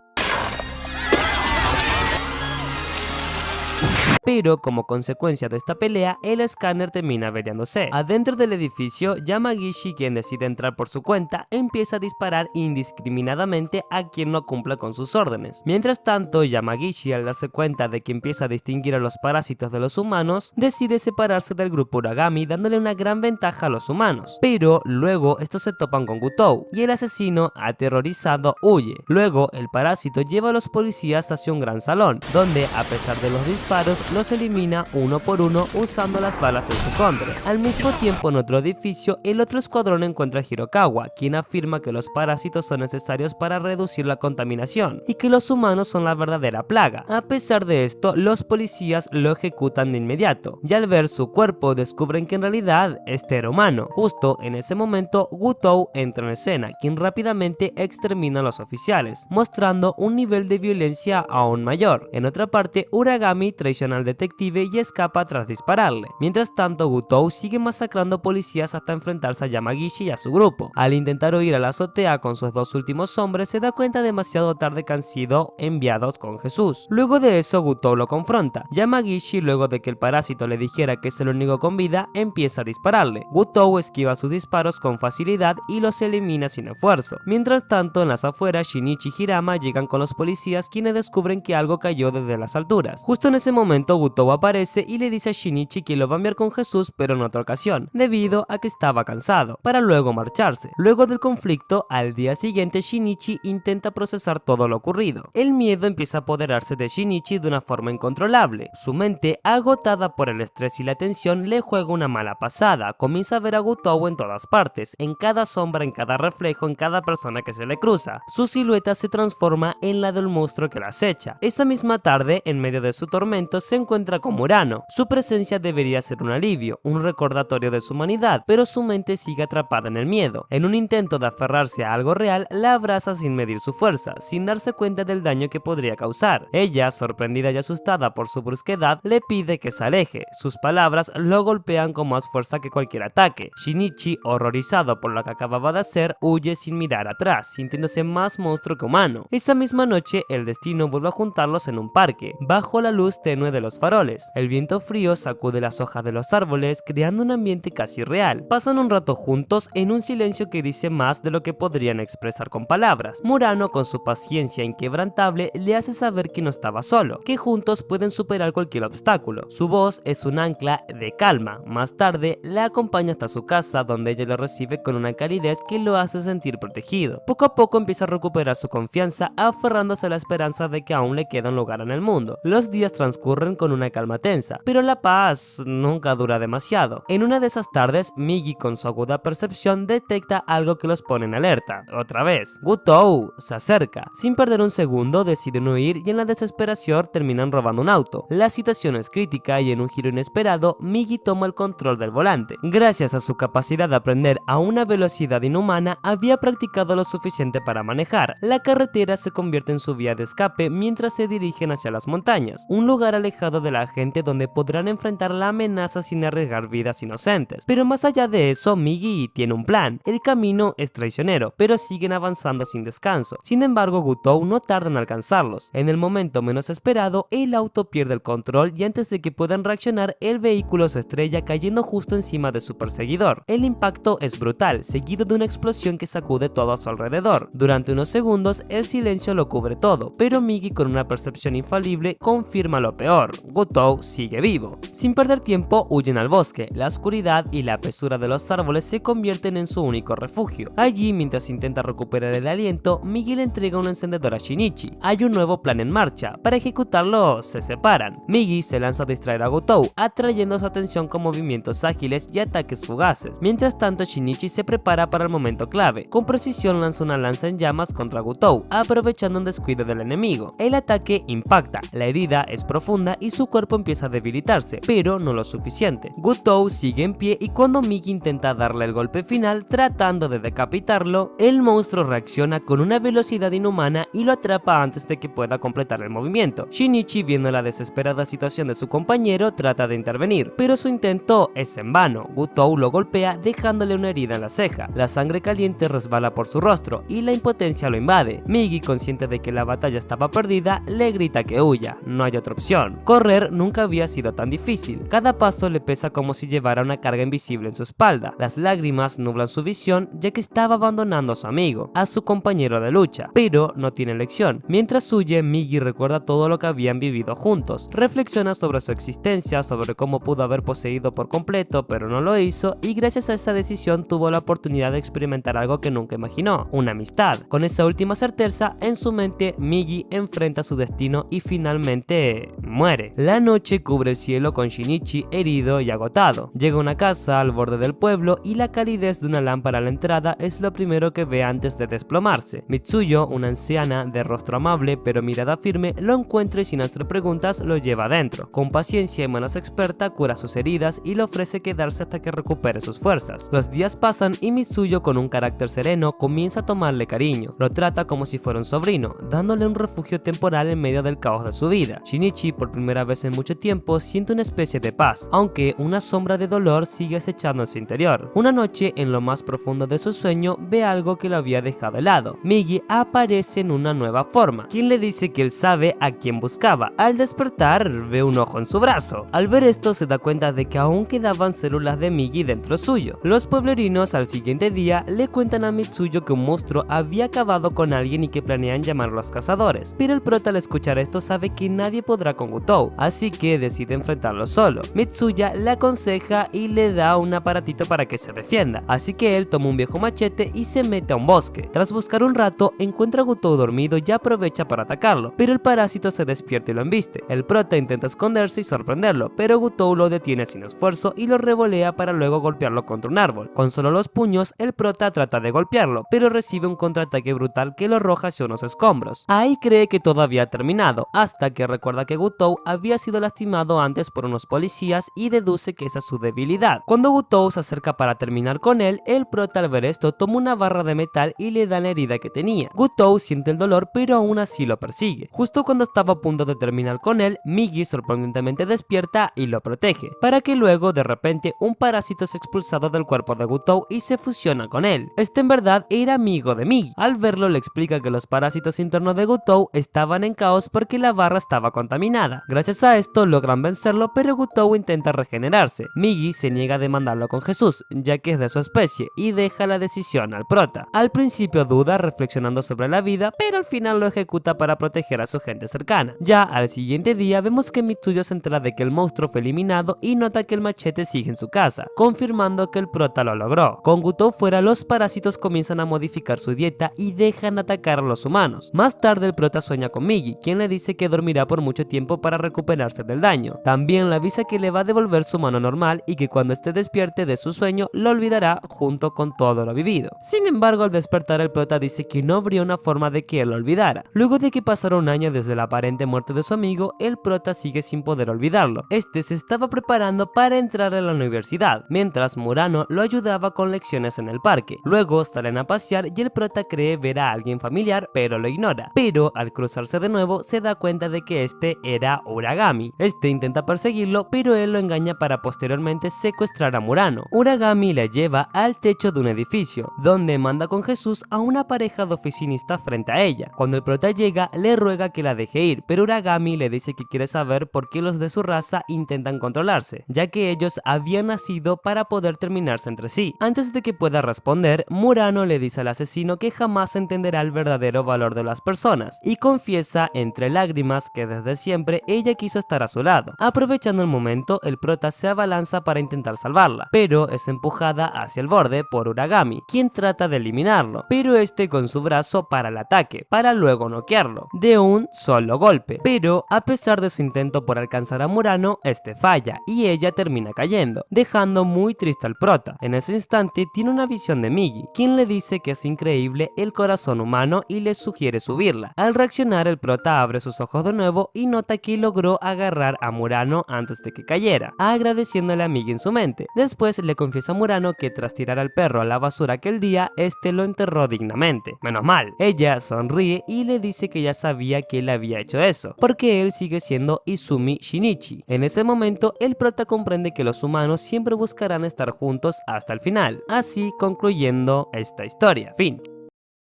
Pero como consecuencia de esta pelea, el escáner termina averiándose. Adentro del edificio, Yamagishi, quien decide entrar por su cuenta, empieza a disparar indiscriminadamente a quien no cumpla con sus órdenes. Mientras tanto, Yamagishi, al darse cuenta de que empieza a distinguir a los parásitos de los humanos, decide separarse del grupo Uragami, dándole una gran ventaja a los humanos. Pero luego estos se topan con Gotou y el asesino, aterrorizado, huye. Luego el parásito lleva a los policías hacia un gran salón, donde a pesar de los disparos, los elimina uno por uno usando las balas en su contra. Al mismo tiempo, en otro edificio, el otro escuadrón encuentra a Hirokawa, quien afirma que los parásitos son necesarios para reducir la contaminación y que los humanos son la verdadera plaga. A pesar de esto, los policías lo ejecutan de inmediato, y al ver su cuerpo descubren que en realidad este era humano. Justo en ese momento, Gotou entra en escena, quien rápidamente extermina a los oficiales, mostrando un nivel de violencia aún mayor. En otra parte, Uragami, traicionando al detective y escapa tras dispararle. Mientras tanto, Gutou sigue masacrando policías hasta enfrentarse a Yamagishi y a su grupo. Al intentar huir a la azotea con sus dos últimos hombres, se da cuenta demasiado tarde que han sido enviados con Jesús. Luego de eso, Gutou lo confronta. Yamagishi, luego de que el parásito le dijera que es el único con vida, empieza a dispararle. Gutou esquiva sus disparos con facilidad y los elimina sin esfuerzo. Mientras tanto, en las afueras, Shinichi y Hirama llegan con los policías, quienes descubren que algo cayó desde las alturas. Justo en ese momento, Gutou aparece y le dice a Shinichi que lo va a enviar con Jesús, pero en otra ocasión, debido a que estaba cansado, para luego marcharse. Luego del conflicto, al día siguiente, Shinichi intenta procesar todo lo ocurrido. El miedo empieza a apoderarse de Shinichi de una forma incontrolable. Su mente, agotada por el estrés y la tensión, le juega una mala pasada. Comienza a ver a Gutou en todas partes, en cada sombra, en cada reflejo, en cada persona que se le cruza. Su silueta se transforma en la del monstruo que la acecha. Esa misma tarde, en medio de su tormento, se encuentra con Murano. Su presencia debería ser un alivio, un recordatorio de su humanidad, pero su mente sigue atrapada en el miedo. En un intento de aferrarse a algo real, la abraza sin medir su fuerza, sin darse cuenta del daño que podría causar. Ella, sorprendida y asustada por su brusquedad, le pide que se aleje. Sus palabras lo golpean con más fuerza que cualquier ataque. Shinichi, horrorizado por lo que acababa de hacer, huye sin mirar atrás, sintiéndose más monstruo que humano. Esa misma noche, el destino vuelve a juntarlos en un parque, bajo la luz tenue de los faroles. El viento frío sacude las hojas de los árboles, creando un ambiente casi real. Pasan un rato juntos en un silencio que dice más de lo que podrían expresar con palabras. Murano, con su paciencia inquebrantable, le hace saber que no estaba solo, que juntos pueden superar cualquier obstáculo. Su voz es un ancla de calma. Más tarde, la acompaña hasta su casa, donde ella lo recibe con una calidez que lo hace sentir protegido. Poco a poco empieza a recuperar su confianza, aferrándose a la esperanza de que aún le queda un lugar en el mundo. Los días transcurren con una calma tensa, pero la paz nunca dura demasiado. En una de esas tardes, Migi, con su aguda percepción, detecta algo que los pone en alerta. Otra vez, Gutou se acerca. Sin perder un segundo, deciden huir y en la desesperación terminan robando un auto. La situación es crítica y en un giro inesperado, Migi toma el control del volante. Gracias a su capacidad de aprender a una velocidad inhumana, había practicado lo suficiente para manejar. La carretera se convierte en su vía de escape mientras se dirigen hacia las montañas, un lugar alejado de la gente donde podrán enfrentar la amenaza sin arriesgar vidas inocentes. Pero más allá de eso, Migi tiene un plan. El camino es traicionero, pero siguen avanzando sin descanso. Sin embargo, Gutou no tarda en alcanzarlos. En el momento menos esperado, el auto pierde el control y antes de que puedan reaccionar, el vehículo se estrella cayendo justo encima de su perseguidor. El impacto es brutal, seguido de una explosión que sacude todo a su alrededor. Durante unos segundos, el silencio lo cubre todo, pero Migi, con una percepción infalible, confirma lo peor. Gutou sigue vivo. Sin perder tiempo, huyen al bosque. La oscuridad y la espesura de los árboles se convierten en su único refugio. Allí, mientras intenta recuperar el aliento, Migi le entrega un encendedor a Shinichi. Hay un nuevo plan en marcha. Para ejecutarlo, se separan. Migi se lanza a distraer a Gutou, atrayendo su atención con movimientos ágiles y ataques fugaces. Mientras tanto, Shinichi se prepara para el momento clave. Con precisión lanza una lanza en llamas contra Gutou, aprovechando un descuido del enemigo. El ataque impacta, la herida es profunda y su cuerpo empieza a debilitarse, pero no lo suficiente. Gutou sigue en pie y cuando Migi intenta darle el golpe final, tratando de decapitarlo, el monstruo reacciona con una velocidad inhumana y lo atrapa antes de que pueda completar el movimiento. Shinichi, viendo la desesperada situación de su compañero, trata de intervenir, pero su intento es en vano. Gutou lo golpea dejándole una herida en la ceja. La sangre caliente resbala por su rostro y la impotencia lo invade. Migi, consciente de que la batalla estaba perdida, le grita que huya. No hay otra opción. Correr nunca había sido tan difícil. Cada paso le pesa como si llevara una carga invisible en su espalda. Las lágrimas nublan su visión ya que estaba abandonando a su amigo, a su compañero de lucha, pero no tiene elección. Mientras huye, Migi recuerda todo lo que habían vivido juntos. Reflexiona sobre su existencia, sobre cómo pudo haber poseído por completo, pero no lo hizo, y gracias a esa decisión tuvo la oportunidad de experimentar algo que nunca imaginó, una amistad. Con esa última certeza en su mente, Migi enfrenta su destino y finalmente muere. La noche cubre el cielo con Shinichi herido y agotado. Llega a una casa al borde del pueblo y la calidez de una lámpara a la entrada es lo primero que ve antes de desplomarse. Mitsuyo, una anciana de rostro amable pero mirada firme, lo encuentra y sin hacer preguntas lo lleva adentro. Con paciencia y manos experta cura sus heridas y le ofrece quedarse hasta que recupere sus fuerzas. Los días pasan y Mitsuyo, con un carácter sereno, comienza a tomarle cariño. Lo trata como si fuera un sobrino, dándole un refugio temporal en medio del caos de su vida. Shinichi, por primera primera vez en mucho tiempo siente una especie de paz, aunque una sombra de dolor sigue acechando en su interior. Una noche, en lo más profundo de su sueño, ve algo que lo había dejado helado. Miggy aparece en una nueva forma, quien le dice que él sabe a quién buscaba. Al despertar, ve un ojo en su brazo. Al ver esto, se da cuenta de que aún quedaban células de Miggy dentro suyo. Los pueblerinos al siguiente día le cuentan a Mitsuyo que un monstruo había acabado con alguien y que planean llamar a los cazadores, pero el prota al escuchar esto sabe que nadie podrá con Gutou, así que decide enfrentarlo solo. Mitsuya le aconseja y le da un aparatito para que se defienda, así que él toma un viejo machete y se mete a un bosque. Tras buscar un rato, encuentra a Gutou dormido y aprovecha para atacarlo, pero el parásito se despierta y lo embiste. El prota intenta esconderse y sorprenderlo, pero Gutou lo detiene sin esfuerzo y lo revolea para luego golpearlo contra un árbol. Con solo los puños, el prota trata de golpearlo, pero recibe un contraataque brutal que lo arroja hacia unos escombros. Ahí cree que todo había terminado, hasta que recuerda que Gutou había sido lastimado antes por unos policías y deduce que esa es su debilidad. Cuando Gutou se acerca para terminar con él, el prota al ver esto toma una barra de metal y le da la herida que tenía. Gutou siente el dolor, pero aún así lo persigue. Justo cuando estaba a punto de terminar con él, Miggy sorprendentemente despierta y lo protege, para que luego de repente un parásito es expulsado del cuerpo de Gutou y se fusiona con él. Este en verdad era amigo de Miggy. Al verlo le explica que los parásitos internos de Gutou estaban en caos porque la barra estaba contaminada. Gracias a esto logran vencerlo, pero Gutou intenta regenerarse. Miggy se niega a demandarlo con Jesús, ya que es de su especie, y deja la decisión al prota. Al principio duda reflexionando sobre la vida, pero al final lo ejecuta para proteger a su gente cercana. Ya al siguiente día vemos que Mitsuyo se entera de que el monstruo fue eliminado y nota que el machete sigue en su casa, confirmando que el prota lo logró. Con Gutou fuera, los parásitos comienzan a modificar su dieta y dejan de atacar a los humanos. Más tarde el prota sueña con Miggy, quien le dice que dormirá por mucho tiempo para recuperarse del daño. También le avisa que le va a devolver su mano normal y que cuando esté despierte de su sueño lo olvidará junto con todo lo vivido. Sin embargo, al despertar el prota dice que no habría una forma de que él lo olvidara. Luego de que pasara un año desde la aparente muerte de su amigo, el prota sigue sin poder olvidarlo. Este se estaba preparando para entrar a la universidad, mientras Murano lo ayudaba con lecciones en el parque. Luego salen a pasear y el prota cree ver a alguien familiar, pero lo ignora. Pero al cruzarse de nuevo se da cuenta de que este era Uragami. Este intenta perseguirlo, pero él lo engaña para posteriormente secuestrar a Murano. Uragami le lleva al techo de un edificio, donde manda con Jesús a una pareja de oficinistas frente a ella. Cuando el prota llega, le ruega que la deje ir, pero Uragami le dice que quiere saber por qué los de su raza intentan controlarse, ya que ellos habían nacido para poder terminarse entre sí. Antes de que pueda responder, Murano le dice al asesino que jamás entenderá el verdadero valor de las personas, y confiesa entre lágrimas que desde siempre ella quiso estar a su lado. Aprovechando el momento, el prota se abalanza para intentar salvarla, pero es empujada hacia el borde por Uragami, quien trata de eliminarlo, pero este con su brazo para el ataque, para luego noquearlo, de un solo golpe. Pero a pesar de su intento por alcanzar a Murano, este falla, y ella termina cayendo, dejando muy triste al prota. En ese instante tiene una visión de Miggy, quien le dice que es increíble el corazón humano y le sugiere subirla. Al reaccionar, el prota abre sus ojos de nuevo y nota que logró agarrar a Murano antes de que cayera, agradeciéndole a Miggy en su mente. Después le confiesa a Murano que tras tirar al perro a la basura aquel día, este lo enterró dignamente. Menos mal. Ella sonríe y le dice que ya sabía que él había hecho eso, porque él sigue siendo Izumi Shinichi. En ese momento, el prota comprende que los humanos siempre buscarán estar juntos hasta el final, así concluyendo esta historia. Fin.